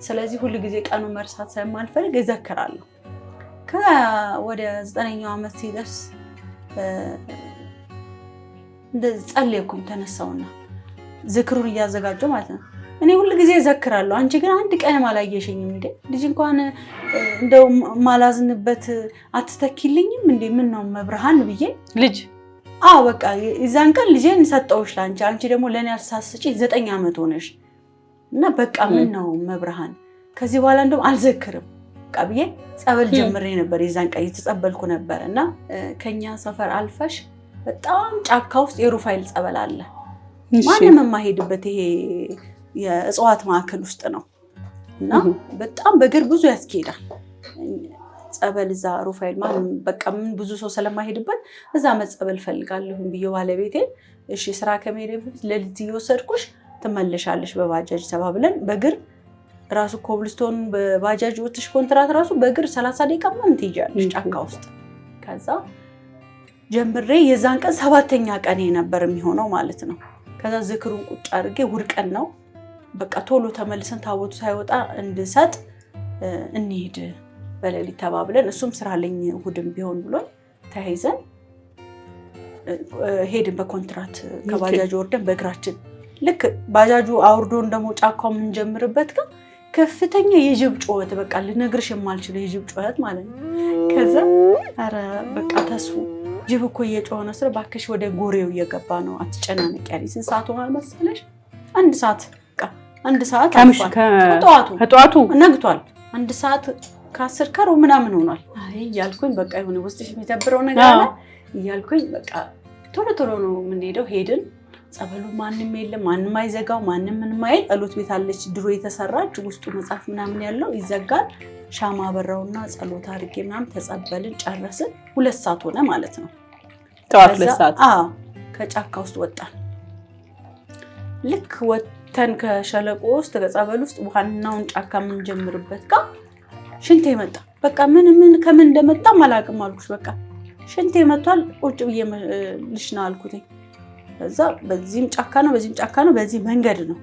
ስለዚህ ሁሉ ጊዜ ቀኑ መርሳት ስለማልፈልግ እዘክራለሁ። ወደ 9ኛው ዓመት ሲደርስ እንደዚህ ጸለይኩኝ ተነሳውና ዝክሩን እያዘጋጀው ማለት ነው። እኔ ሁሉ ጊዜ እዘክራለሁ አንቺ ግን አንድ ቀን አላየሽኝም እንዴ ልጅ እንኳን እንደው ማላዝንበት አትተኪልኝም እንዴ ምን ነው መብርሃን ብዬ ልጅ በቃ የዛን ቀን ልጄን ሰጠውሽ ላንቺ አንቺ ደግሞ ለኔ አልሳስጪ 9 ዓመት ሆነሽ እና በቃ ምን ነው መብርሃን ከዚህ በኋላ እንደውም አልዘክርም በቃ ብዬ ጸበል ጀምሬ ነበር። የዛን ቀን የተጸበልኩ ነበር እና ከኛ ሰፈር አልፈሽ በጣም ጫካ ውስጥ የሩፋኤል ጸበል አለ። ማንም የማይሄድበት ይሄ የእጽዋት ማዕከል ውስጥ ነው እና በጣም በእግር ብዙ ያስኬዳል ጸበል እዛ ሩፋኤል ማንም በቃ ምን ብዙ ሰው ስለማይሄድበት እዛ መጸበል ፈልጋለሁ ብዬ ባለቤቴ እሺ ስራ ከመሄድ በፊት ለሊት እየወሰድኩሽ ትመለሻለሽ በባጃጅ ተባብለን በእግር ራሱ ኮብልስቶን በባጃጅ ወጥሽ ኮንትራት ራሱ በእግር 30 ደቂቃ ምናምን ትይዣለሽ ጫካ ውስጥ። ከዛ ጀምሬ የዛን ቀን 7ኛ ቀኔ ነበር የሚሆነው ማለት ነው። ከዛ ዝክሩን ቁጭ አድርጌ ውድቀን ነው በቃ ቶሎ ተመልሰን ታቦቱ ሳይወጣ እንድሰጥ እንሂድ በሌሊት ተባብለን እሱም ስራ አለኝ እሑድም ቢሆን ብሎ ተያይዘን ሄድን። በኮንትራት ከባጃጅ ወርደን በእግራችን ልክ ባጃጁ አውርዶን ደግሞ ጫካው የምንጀምርበት ጋር ከፍተኛ የጅብ ጩኸት በቃ ልነግርሽ የማልችለው የጅብ ጩኸት ማለት ነው። ከዛ ኧረ በቃ ተስፉ ጅብ እኮ እየጮኸ ነው ስለ እባክሽ ወደ ጎሬው እየገባ ነው አትጨናነቂ ያለኝ። ስንት ሰዓት ሆኗል መሰለሽ? 1 ሰዓት በቃ 1 ሰዓት ከጠዋቱ ነግቷል። 1 ሰዓት ከ10 ከሩ ምናምን ሆኗል። አይ እያልኩኝ በቃ የሆነ ውስጥሽ የሚደብረው ነገር አለ እያልኩኝ በቃ ቶሎ ቶሎ ነው የምንሄደው። ሄድን። ጸበሉ ማንም የለም፣ ማንም አይዘጋው፣ ማንም ምንም አይል። ጸሎት ቤት አለች ድሮ የተሰራች ውስጡ መጽሐፍ ምናምን ያለው ይዘጋል። ሻማ በራውና ጸሎት አድርጌ ምናምን ተጸበልን፣ ጨረስን። 2 ሰዓት ሆነ ማለት ነው። ጠዋት 2 ሰዓት ከጫካ ውስጥ ወጣን። ልክ ወተን ከሸለቆ ውስጥ ከጸበል ውስጥ ዋናውን ጫካ የምንጀምርበት ጋር ሽንቴ መጣ። በቃ ምን ከምን እንደመጣ አላውቅም አልኩሽ። በቃ ሽንቴ መቷል። ቁጭ ብዬ ልሽና አልኩት። ከዛ በዚህም ጫካ ነው በዚህም ጫካ ነው በዚህ መንገድ ነው።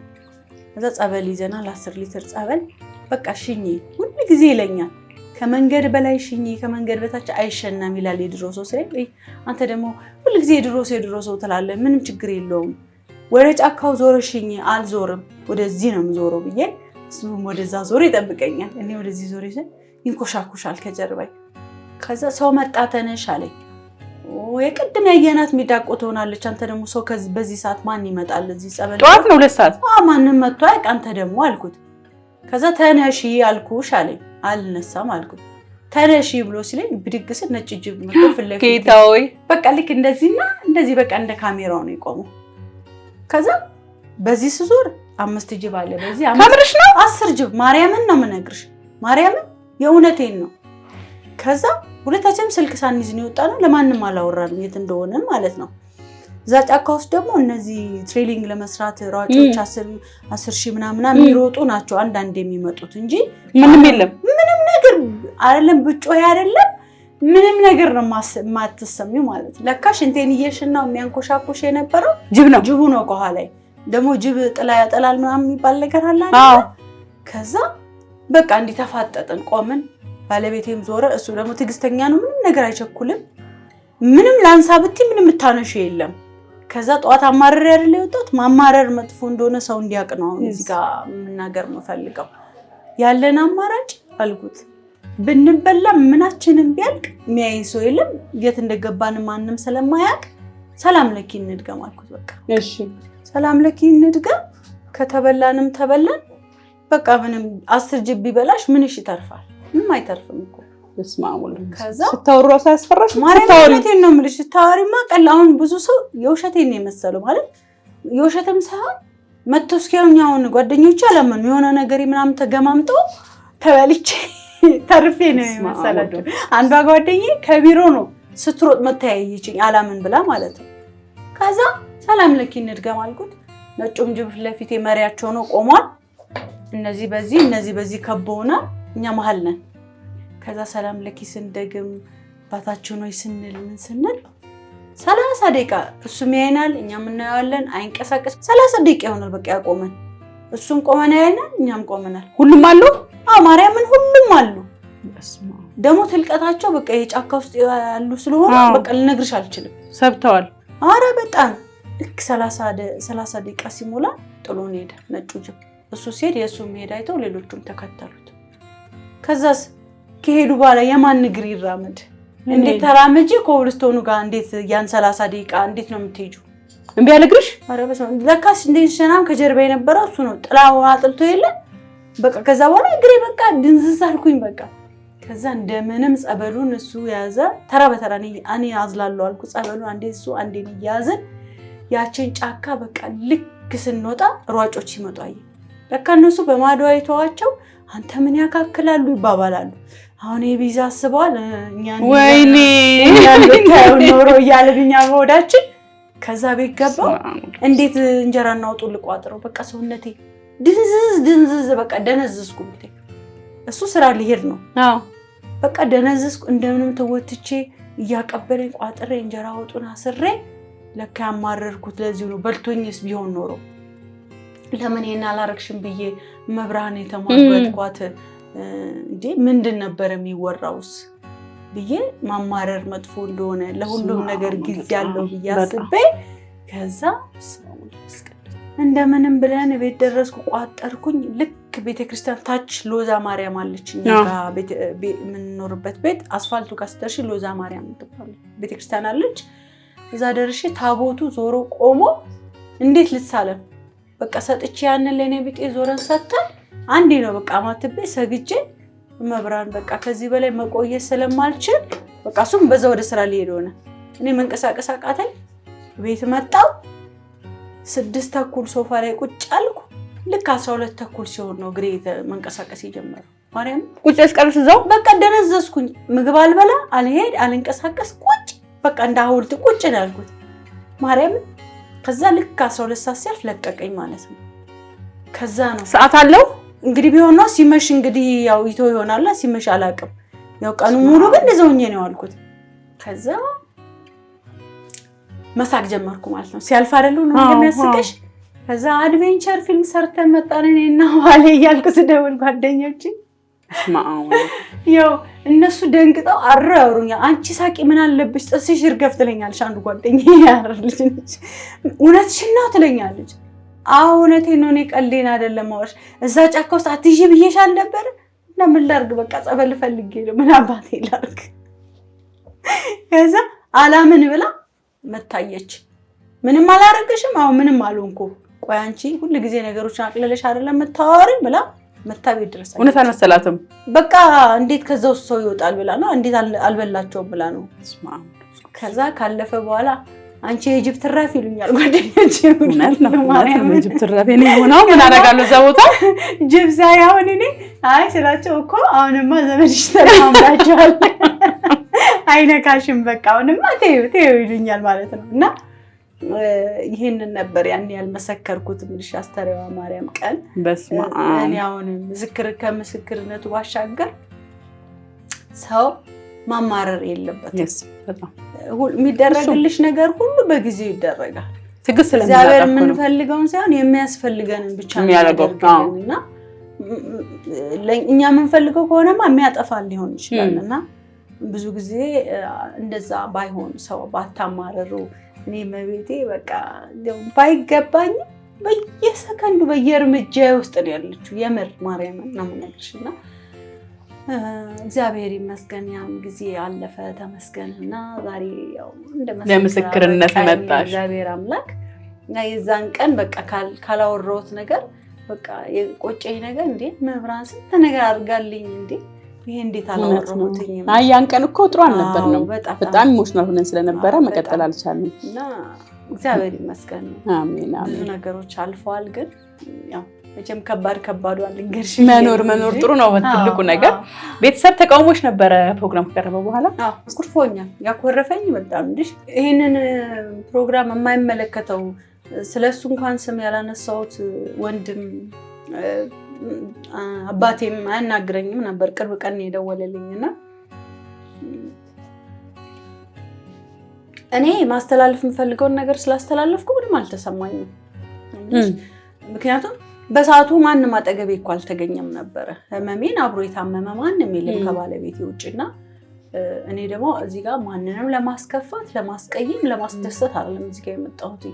ከዛ ጸበል ይዘናል 10 ሊትር ጸበል። በቃ ሽኚ ሁሉ ጊዜ ይለኛል ከመንገድ በላይ ሽኚ ከመንገድ በታች አይሸናም ይላል የድሮ ሰው። ስለዚህ አንተ ደግሞ ሁሉ ጊዜ የድሮ ሰው ትላለህ። ምንም ችግር የለውም ወደ ጫካው ዞረ ሽኚ። አልዞርም ወደዚህ ነው የምዞረው ብዬ እሱም ወደዛ ዞር ይጠብቀኛል። እኔ ወደዚህ ዞር ይንኮሻኩሻል ከጀርባይ። ከዛ ሰው መጣ ተነሽ አለኝ። የቅድም ያየናት ሚዳቆ ትሆናለች። አንተ ደግሞ ሰው በዚህ ሰዓት ማን ይመጣል እዚህ ጸበል? ጠዋት ነው 2 ሰዓት። ማንም መጥቶ አያውቅ። አንተ ደግሞ አልኩት። ከዛ ተነሺ አልኩሽ አለኝ። አልነሳም አልኩት። ተነሺ ብሎ ሲለኝ ብድግ ስል ነጭ ጅብ መጥቶ ፍለፊት ጌታዬ በቃ ልክ እንደዚህና እንደዚህ በቃ እንደ ካሜራው ነው የቆመው። ከዛ በዚህ ስዞር 5 ጅብ አለ። በዚህ ካሜራሽ ነው 10 ጅብ። ማርያምን ነው የምነግርሽ፣ ማርያምን የእውነቴን ነው። ከዛ ሁለታችንም ስልክ ሳንይዝ ነው የወጣነው። ለማንም አላወራንም የት እንደሆነ ማለት ነው። እዛ ጫካ ውስጥ ደግሞ እነዚህ ትሬኒንግ ለመስራት ሯጮች 10 ሺህ ምናምን የሚሮጡ ናቸው አንዳንድ የሚመጡት እንጂ ምንም የለም። ምንም ነገር አይደለም። ብጮህ አይደለም ምንም ነገር ነው የማትሰሚው ማለት ነው። ለካ ሽንቴን እየሽናው የሚያንኮሻኮሽ የነበረው ጅቡ ነው። ከኋላ ደግሞ ጅብ ጥላ ያጠላል ምናምን የሚባል ነገር አለ። ከዛ በቃ እንዲህ ተፋጠጥን ቆምን። ባለቤቴም ዞረ። እሱ ደግሞ ትዕግስተኛ ነው፣ ምንም ነገር አይቸኩልም። ምንም ላንሳ ብትይ ምንም የምታነሺው የለም። ከዛ ጠዋት አማረር አይደል የወጣሁት። ማማረር መጥፎ እንደሆነ ሰው እንዲያውቅ ነው እዚህ ጋር መናገር የምፈልገው። ያለን አማራጭ አልኩት ብንበላ ምናችንም ቢያልቅ የሚያይ ሰው የለም። የት እንደገባን ማንም ስለማያውቅ ሰላም ለኪ እንድገም አልኩት። በቃ እሺ ሰላም ለኪ እንድገም። ከተበላንም ተበላን። በቃ ምንም 10 ጅብ ቢበላሽ ምንሽ ይተርፋል? ምንም አይተርፍም እኮ። በስማሙል ከዛ ስታወሩ ሳያስፈራሽ ማርያምን ነው የምልሽ። ስታወሪማ ቀላውን ብዙ ሰው የውሸቴን ነው የመሰለው ማለት የውሸትም ሳይሆን መጥቶ እስኪያውኛውን ጓደኞቼ አላመኑ የሆነ ነገር ምናምን ተገማምጠው ተበልቼ ተርፌ ነው የመሰላቸው። አንዷ ጓደኛዬ ከቢሮ ነው ስትሮጥ መታየይችኝ አላምን ብላ ማለት ነው። ከዛ ሰላም ለኪ እንድገም አልኩት። ነጩም ጅብ ለፊቴ መሪያቸው ነው ቆሟል። እነዚህ በዚህ ከበውናል። እኛ መሀል ነን። ከዛ ሰላም ለኪ ስንደግም ባታቸው ነው ስንል ምን ስንል 30 ደቂቃ እሱም ያይናል እኛም እናየዋለን። አይንቀሳቀስ 30 ደቂቃ ይሆናል በቃ ያቆመን። እሱም ቆመን ያይናል እኛም ቆመናል። ሁሉም አሉ። ማርያምን ሁሉም አሉ። ደግሞ ትልቀታቸው በቃ የጫካ ውስጥ ያሉ ስለሆነ በቃ ልነግርሽ አልችልም። ሰብተዋል። አረ በጣም ልክ 30 ደቂቃ ሲሞላ ጥሎን ሄደ ነጩ ጅብ። እሱ ሲሄድ የእሱ መሄድ አይተው ሌሎቹም ተከተሉት። ከዛስ ከሄዱ በኋላ የማን እግር ይራመድ? እንዴት ተራመጂ ከወልስቶኑ ጋር እንዴት ያን 30 ደቂቃ እንዴት ነው የምትሄጂው? እምቢ አለግርሽ? አረ በስመ አብ። ለካስ እንዴት ሸናም ከጀርባ የነበረው እሱ ነው። ጥላው አጥልቶ የለ በቃ። ከዛ በኋላ እግሬ በቃ ድንዝዝ አልኩኝ በቃ። ከዛ እንደምንም ጸበሉን እሱ ያዘ። ተራ በተራ እኔ አዝላለሁ አልኩ። ጸበሉን አንዴ እሱ አንዴ ያዘን። ያችን ጫካ በቃ ልክ ስንወጣ ሯጮች ሲመጡ አየ። ለካ እነሱ በማዶ አይተዋቸው አንተ ምን ያካክላሉ ይባባላሉ። አሁን የቢዛ አስበዋል ወይኔ ታዩ ኖሮ እያለብኛ ወዳችን። ከዛ ቤት ገባው። እንዴት እንጀራ እናውጡ ልቋጥረው በቃ ሰውነቴ ድንዝዝ በቃ ደነዘዝኩ። እሱ ስራ ሊሄድ ነው። በቃ ደነዘዝኩ። እንደምንም ተወትቼ እያቀበለኝ ቋጥሬ እንጀራ ወጡን አስሬ ለካ ያማረርኩት ለዚህ ነው። በልቶኝስ ቢሆን ኖሮ ለምን ይሄን አላረግሽም ብዬ መብራን የተሟገትኳት እንዴ ምንድን ነበር የሚወራውስ ብዬ ማማረር መጥፎ እንደሆነ ለሁሉም ነገር ጊዜ ያለው ብዬ አስቤ ከዛ እንደምንም ብለን ቤት ደረስኩ ቋጠርኩኝ ልክ ቤተክርስቲያን ታች ሎዛ ማርያም አለች እኛ የምንኖርበት ቤት አስፋልቱ ጋር ስትደርሺ ሎዛ ማርያም ትባላለች ቤተክርስቲያን አለች እዛ ደርሼ ታቦቱ ዞሮ ቆሞ እንዴት ልትሳለም በቃ ሰጥቼ ያንን ለኔ ቢጤ ዞረን ሰጥተን አንዴ ነው በቃ ማትቤ ሰግጄ መብራን በቃ ከዚህ በላይ መቆየት ስለማልችል በቃ እሱም በዛ ወደ ስራ ሊሄድ ሆነ እኔ መንቀሳቀስ አቃተኝ ቤት መጣው 6:30 ሶፋ ላይ ቁጭ አልኩ ልክ 12:30 ሲሆን ነው ግሬ መንቀሳቀስ የጀመረው ማርያም ቁጭ ያስቀርስ እዛው በቃ ደነዘዝኩኝ ምግብ አልበላ አልሄድ አልንቀሳቀስ ቁጭ በቃ እንዳሁልት ቁጭ ነው ያልኩት ማርያም ከዛ ልክ 12 ሰዓት ሲያልፍ ለቀቀኝ ማለት ነው ከዛ ነው ሰዓት አለው እንግዲህ ቢሆን ነው ሲመሽ እንግዲህ ያው ይቶ ይሆናል ሲመሽ አላቅም ያው ቀኑ ሙሉ ግን እንደዛውኝ ነው ያልኩት ከዛ መሳቅ ጀመርኩ ማለት ነው ሲያልፍ አይደሉ ነው እንደሚያስቀሽ ከዛ አድቬንቸር ፊልም ሰርተን መጣን እኔና ዋሌ እያልኩ ስደውል ጓደኞቼ ያው እነሱ ደንግጠው አራሩኛ አንቺ ሳቂ ምን አለብሽ ጥስሽ ይርገፍ ትለኛለች አንዱ ጓደኛዬ ያርልሽ እውነትሽን ነው ትለኛለች እውነቴን ነው እኔ ቀልዴን አይደለም ማወሽ እዛ ጫካ ውስጥ አትይዤ ብዬሻል ነበር እና ምን ላድርግ በቃ ጸበል ፈልጌ ነው ምን አባቴ ላድርግ ከዛ አላምን ብላ መታየች ምንም አላረግሽም ምንም አልሆንኩ ቆይ አንቺ ሁሉ ጊዜ ነገሮችን አቅለለሽ አይደለም መታወሪ ብላ መታቤት ድረስ እውነት አልመሰላትም በቃ እንዴት ከዛው ሰው ይወጣል ብላ ነው እንዴት አልበላቸው ብላ ነው ከዛ ካለፈ በኋላ አንቺ የኢጅፕት ራፍ ይሉኛል ጓደኞቼ እውነት ነው ማርያም የኢጅፕት ራፍ እኔ ሆነው ምን አደርጋለሁ እዛ ቦታ ጅብሳ ያውን እኔ አይ ስላቸው እኮ አሁንማ ዘመድሽ ተማምራቸዋል አይነካሽም በቃ አሁንማ ተይው ይሉኛል ማለት ነው እና ይሄንን ነበር ያን ያልመሰከርኩት ምንሽ አስተሪዋ ማርያም ቀን በስማ እኔ አሁን ምስክር ከምስክርነቱ ባሻገር ሰው ማማረር የለበትም በጣም የሚደረግልሽ ነገር ሁሉ በጊዜው ይደረጋል ትግስት ስለማጣ እግዚአብሔር የምንፈልገውን ሳይሆን የሚያስፈልገንን ብቻ ነው ያደርጋልና እኛ የምንፈልገው ከሆነማ የሚያጠፋል ሊሆን ይችላልና ብዙ ጊዜ እንደዛ ባይሆን ሰው ባታማረሩ እኔ መቤቴ በቃ ባይገባኝ በየሰከንዱ በየእርምጃ ውስጥ ነው ያለችው የምር ማርያም ነው የምነግርሽና እግዚአብሔር ይመስገን ያም ጊዜ አለፈ ተመስገንና ዛሬ ያው ለምስክርነት መጣሽ እግዚአብሔር አምላክ እና የዛን ቀን በቃ ካላወራሁት ነገር በቃ የቆጨኝ ነገር እንዴ መብራን ስንት ነገር አድርጋልኝ እንዴ ይሄ እንዴት አላወራሁትኝ ያን ቀን እኮ ጥሩ አልነበር ነው በጣም ኢሞሽናል ሆነን ስለነበረ መቀጠል አልቻልንም እና እግዚአብሔር ይመስገን አሜን ብዙ ነገሮች አልፈዋል ግን ያው መቼም ከባዱ አልንገርሽ መኖር ጥሩ ነው በትልቁ ነገር ቤተሰብ ተቃውሞሽ ነበረ ፕሮግራም ከቀረበ በኋላ አኩርፎኛ ያኮረፈኝ በጣም እንዴ ይሄንን ፕሮግራም የማይመለከተው ስለሱ እንኳን ስም ያላነሳውት ወንድም አባቴም አያናግረኝም ነበር ቅርብ ቀን የደወለልኝና እኔ ማስተላለፍ የምፈልገውን ነገር ስላስተላለፍኩ ምንም አልተሰማኝም ምክንያቱም በሰዓቱ ማንም አጠገቤ እኮ አልተገኘም ነበር ህመሜን አብሮ የታመመ ማንም የለም ከባለቤቴ ውጭና እኔ ደግሞ እዚህ ጋር ማንንም ለማስከፋት ለማስቀየም ለማስደሰት አይደለም እዚህ ጋር የመጣሁት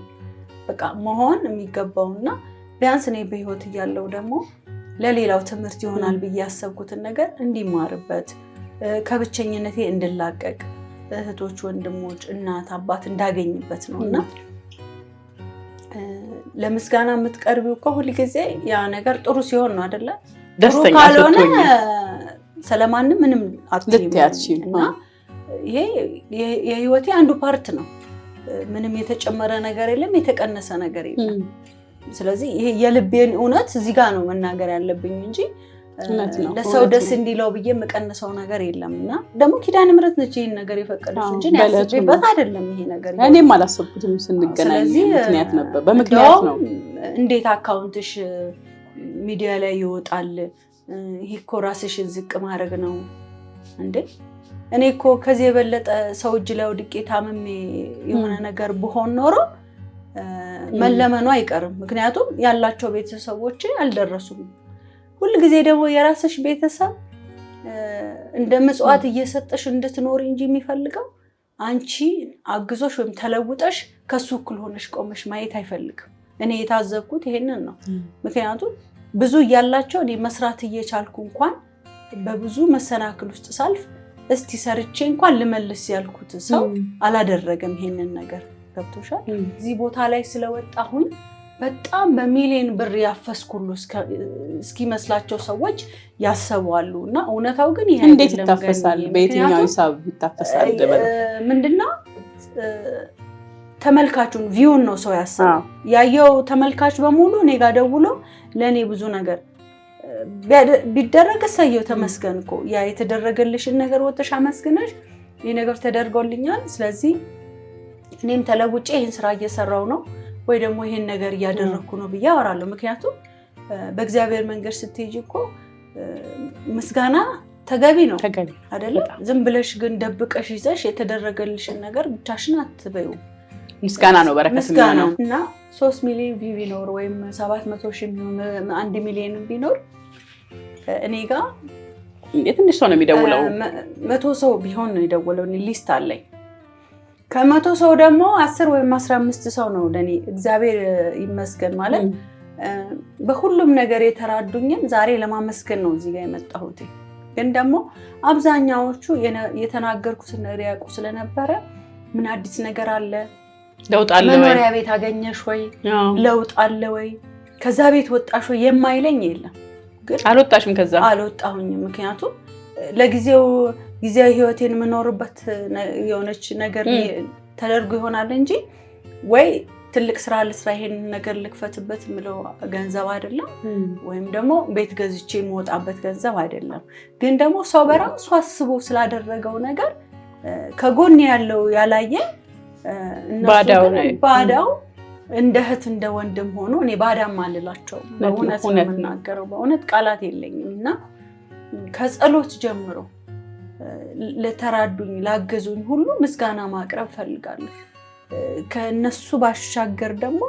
በቃ መሆን የሚገባውና ቢያንስ እኔ በህይወት እያለሁ ደግሞ ለሌላው ትምህርት ይሆናል ብዬ ያሰብኩትን ነገር እንዲማርበት ከብቸኝነቴ እንድላቀቅ እህቶች ወንድሞች እናት አባት እንዳገኝበት ነውና ለምስጋና የምትቀርቢው እኮ ሁሉ ጊዜ ያ ነገር ጥሩ ሲሆን ነው አይደለ ደስተኛ ካልሆነ ስለማንም ምንም አትይምና ይሄ የህይወቴ አንዱ ፓርት ነው ምንም የተጨመረ ነገር የለም የተቀነሰ ነገር የለም ስለዚህ ይሄ የልቤን እውነት እዚህ ጋር ነው መናገር ያለብኝ እንጂ ለሰው ደስ እንዲለው ብዬ መቀነሰው ነገር የለምና ደግሞ ኪዳነ ምሕረት ነች ይሄን ነገር የፈቀደች እንጂ ያስበበት አይደለም ይሄ ነገር እኔም አላሰብኩትም ስንገናኝ ምክንያት ነበር በምክንያት ነው እንዴት አካውንትሽ ሚዲያ ላይ ይወጣል ይሄ እኮ ራስሽን ዝቅ ማድረግ ነው እንዴ እኔ እኮ ከዚህ የበለጠ ሰው እጅ ላይ ወድቄ ታምሜ የሆነ ነገር ብሆን ኖሮ መለመኑ አይቀርም ምክንያቱም ያላቸው ቤተሰቦች አልደረሱም ሁሉ ጊዜ ደግሞ የራስሽ ቤተሰብ እንደ ምጽዋት እየሰጠሽ እንድትኖሪ እንጂ የሚፈልገው አንቺ አግዞሽ ወይም ተለውጠሽ ከሱ እኩል ሆነሽ ቆመሽ ማየት አይፈልግም። እኔ የታዘብኩት ይሄንን ነው። ምክንያቱም ብዙ እያላቸው እኔ መስራት እየቻልኩ እንኳን በብዙ መሰናክል ውስጥ ሳልፍ እስቲ ሰርቼ እንኳን ልመልስ ያልኩት ሰው አላደረገም ይሄንን ነገር። ገብቶሻል? እዚህ ቦታ ላይ ስለወጣሁኝ በጣም በሚሊዮን ብር ያፈስኩሉ እስኪመስላቸው ሰዎች ያሰባሉ እና እውነታው ግን ይሄ እንዴት ይታፈሳል? በየትኛው ሂሳብ ይታፈሳል? ምንድነው ተመልካቹን ቪውን ነው ሰው ያሰበው። ያየው ተመልካች በሙሉ እኔ ጋር ደውሎ ለኔ ብዙ ነገር ቢደረግ እሰየው ተመስገን እኮ ያ የተደረገልሽን ነገር ወጥሽ አመስግነሽ ይሄ ነገር ተደርጎልኛል፣ ስለዚህ እኔም ተለውጬ ይሄን ስራ እየሰራው ነው ወይ ደግሞ ይሄን ነገር እያደረኩ ነው ብዬ አወራለሁ። ምክንያቱም በእግዚአብሔር መንገድ ስትሄጂ እኮ ምስጋና ተገቢ ነው አይደለ? ዝም ብለሽ ግን ደብቀሽ ይዘሽ የተደረገልሽን ነገር ብቻሽን አትበዩ። ምስጋና ነው በረከት ነው እና 3 ሚሊዮን ቪው ቢኖር ወይም 700,000 ቢሆን 1 ሚሊዮን ቢኖር እኔ ጋር ትንሽ ሰው ነው የሚደውለው። 100 ሰው ቢሆን ነው የደወለው። ሊስት አለኝ። ከ100 ሰው ደግሞ 10 ወይም 15 ሰው ነው ለኔ እግዚአብሔር ይመስገን ማለት በሁሉም ነገር የተራዱኝን ዛሬ ለማመስገን ነው እዚህ ጋር የመጣሁት። ግን ደግሞ አብዛኛዎቹ የተናገርኩትን ነገር ያውቁ ስለነበረ ምን አዲስ ነገር አለ? ለውጥ አለ ወይ? መኖሪያ ቤት አገኘሽ ወይ? ለውጥ አለ ወይ? ከዛ ቤት ወጣሽ ወይ የማይለኝ የለም። ግን አልወጣሽም? ከዛ አልወጣሁኝም። ምክንያቱም ለጊዜው ጊዜያዊ ህይወቴን የምኖርበት የሆነች ነገር ተደርጎ ይሆናል እንጂ ወይ ትልቅ ስራ ልስራ ይሄን ነገር ልክፈትበት ምለው ገንዘብ አይደለም፣ ወይም ደግሞ ቤት ገዝቼ የምወጣበት ገንዘብ አይደለም። ግን ደግሞ ሰው በራሱ አስቦ ስላደረገው ነገር ከጎን ያለው ያላየ ባዳው እንደ እህት እንደ ወንድም ሆኖ እኔ ባዳም አልላቸው። በእውነት ነው የምናገረው፣ በእውነት ቃላት የለኝም። እና ከጸሎት ጀምሮ ለተራዱኝ ላገዙኝ ሁሉ ምስጋና ማቅረብ ፈልጋለሁ። ከነሱ ባሻገር ደግሞ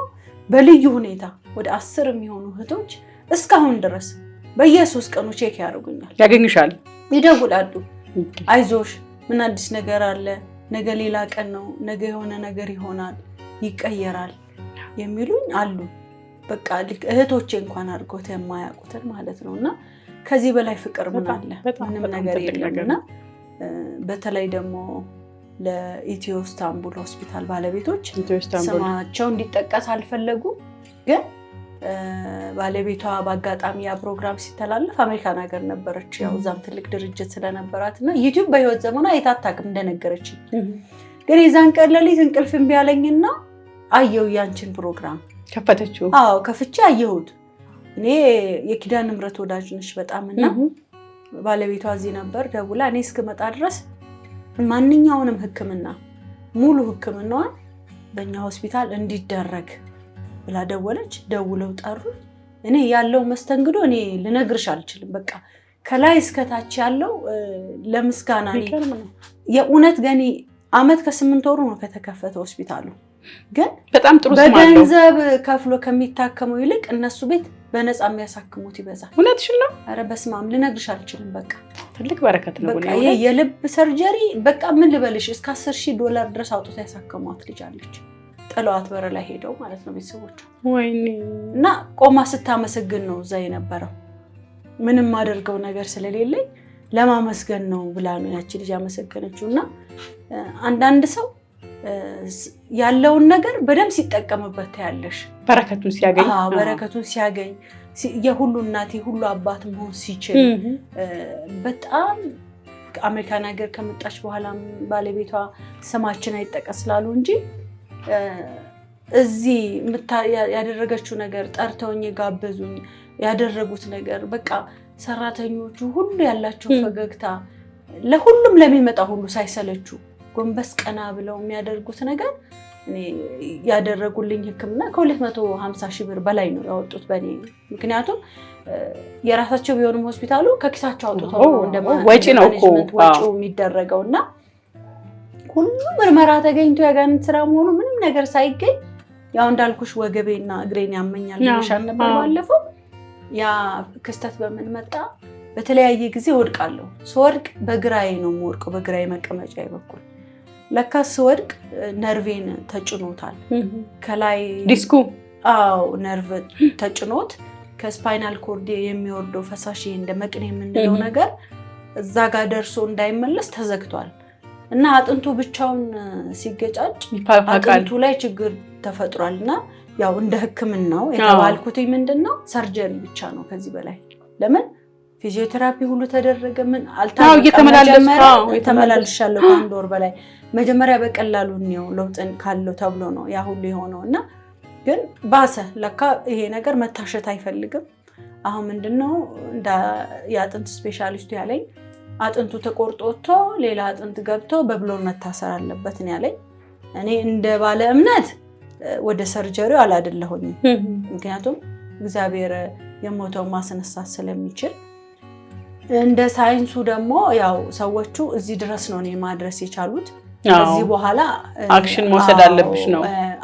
በልዩ ሁኔታ ወደ 10 የሚሆኑ እህቶች እስካሁን ድረስ በየ3 ቀኑ ቼክ ያደርጉኛል፣ ያገኙሻል፣ ይደውላሉ። አይዞሽ ምን አዲስ ነገር አለ? ነገ ሌላ ቀን ነው፣ ነገ የሆነ ነገር ይሆናል፣ ይቀየራል የሚሉኝ አሉ። በቃ እህቶቼ እንኳን አድርጎት የማያውቁትን ማለት ነው። እና ከዚህ በላይ ፍቅር ምን አለ? ምንም ነገር የለምና በተለይ ደግሞ ለኢትዮ ኢስታንቡል ሆስፒታል ባለቤቶች ስማቸው እንዲጠቀስ አልፈለጉም። ግን ባለቤቷ በአጋጣሚ ያ ፕሮግራም ሲተላለፍ አሜሪካን ሀገር ነበረች። ያው እዛም ትልቅ ድርጅት ስለነበራት እና ዩቲዩብ በህይወት ዘመኗ የታታቅም እንደነገረች። ግን የዛን ቀን ሌሊት እንቅልፍ እምቢ አለኝና አየው ያንቺን ፕሮግራም ከፈተችው። አዎ ከፍቼ አየሁት። እኔ የኪዳነ ምሕረት ወዳጅ ነሽ በጣምና ባለቤቷ እዚህ ነበር። ደውላ እኔ እስክመጣ ድረስ ማንኛውንም ህክምና ሙሉ ህክምናዋን በእኛ ሆስፒታል እንዲደረግ ብላ ደወለች። ደውለው ጠሩ። እኔ ያለው መስተንግዶ እኔ ልነግርሽ አልችልም። በቃ ከላይ እስከታች ያለው ለምስጋና ነው። የእውነት ገኒ አመት ከ8 ወሩ ነው ከተከፈተ ሆስፒታሉ። ግን በጣም ጥሩ ስም አለው። በገንዘብ ከፍሎ ከሚታከመው ይልቅ እነሱ ቤት በነፃ የሚያሳክሙት ይበዛል። እውነትሽን ነው። ኧረ በስመ አብ ልነግርሽ አልችልም። በቃ ትልቅ በረከት ነው። በቃ የልብ ሰርጀሪ በቃ ምን ልበልሽ እስከ $10,000 ድረስ አውጥቶ ያሳከሟት ልጅ አለች። ጥለዋት በር ላይ ሄደው ማለት ነው ቤተሰቦቿ። ወይኔ! እና ቆማ ስታመሰግን ነው እዛ የነበረው። ምንም አደርገው ነገር ስለሌለኝ ለማመስገን ነው ብላ ነው ያቺ ልጅ ያመሰገነችው። እና አንዳንድ ሰው ያለውን ነገር በደንብ ሲጠቀምበት ታያለሽ። በረከቱን ሲያገኝ በረከቱን ሲያገኝ የሁሉ እናት የሁሉ አባት መሆን ሲችል በጣም አሜሪካን ሀገር ከመጣች በኋላ ባለቤቷ ስማችን አይጠቀስ ስላሉ እንጂ እዚህ ያደረገችው ነገር ጠርተውኝ የጋበዙኝ ያደረጉት ነገር በቃ ሰራተኞቹ ሁሉ ያላቸው ፈገግታ ለሁሉም ለሚመጣ ሁሉ ሳይሰለቹ ጎንበስ ቀና ብለው የሚያደርጉት ነገር እኔ ያደረጉልኝ ህክምና ከ250,000 በላይ ነው ያወጡት በኔ። ምክንያቱም የራሳቸው ቢሆንም ሆስፒታሉ ከኪሳቸው አውጥተው ወጪ ነው እኮ ወጪው የሚደረገውና ሁሉ ምርመራ ተገኝቶ ያጋንንት ስራ መሆኑ ምንም ነገር ሳይገኝ ያው እንዳልኩሽ ወገቤና እግሬን ያመኛል ብለሻል ነበር ባለፈው። ያ ክስተት በምን መጣ? በተለያየ ጊዜ ወድቃለሁ። ስወድቅ በግራዬ ነው የምወድቀው፣ በግራዬ መቀመጫዬ በኩል ለካ ስወድቅ ነርቬን ተጭኖታል ከላይ ዲስኩ። አዎ ነርቭ ተጭኖት ከስፓይናል ኮርድ የሚወርደው ፈሳሽ እንደ መቅኔ የምንለው ነገር እዛ ጋር ደርሶ እንዳይመለስ ተዘግቷል እና አጥንቱ ብቻውን ሲገጫጭ አጥንቱ ላይ ችግር ተፈጥሯል እና ያው እንደ ሕክምናው የተባልኩት ምንድነው ሰርጀሪ ብቻ ነው ከዚህ በላይ ለምን ፊዚዮቴራፒ ሁሉ ተደረገ ምን የተመላለሻለሁ ከአንድ ወር በላይ መጀመሪያ በቀላሉ ነው ለውጥን ካለው ተብሎ ነው ያ ሁሉ የሆነው እና ግን ባሰ ለካ ይሄ ነገር መታሸት አይፈልግም አሁን ምንድነው እንደ የአጥንት ስፔሻሊስቱ ያለኝ አጥንቱ ተቆርጦቶ ሌላ አጥንት ገብቶ በብሎን መታሰር አለበት ነው ያለኝ እኔ እንደ ባለ እምነት ወደ ሰርጀሪው አላደለሁኝም ምክንያቱም እግዚአብሔር የሞተው ማስነሳት ስለሚችል እንደ ሳይንሱ ደግሞ ያው ሰዎቹ እዚህ ድረስ ነው ማድረስ የቻሉት ከዚህ በኋላ አክሽን መውሰድ አለብሽ ነው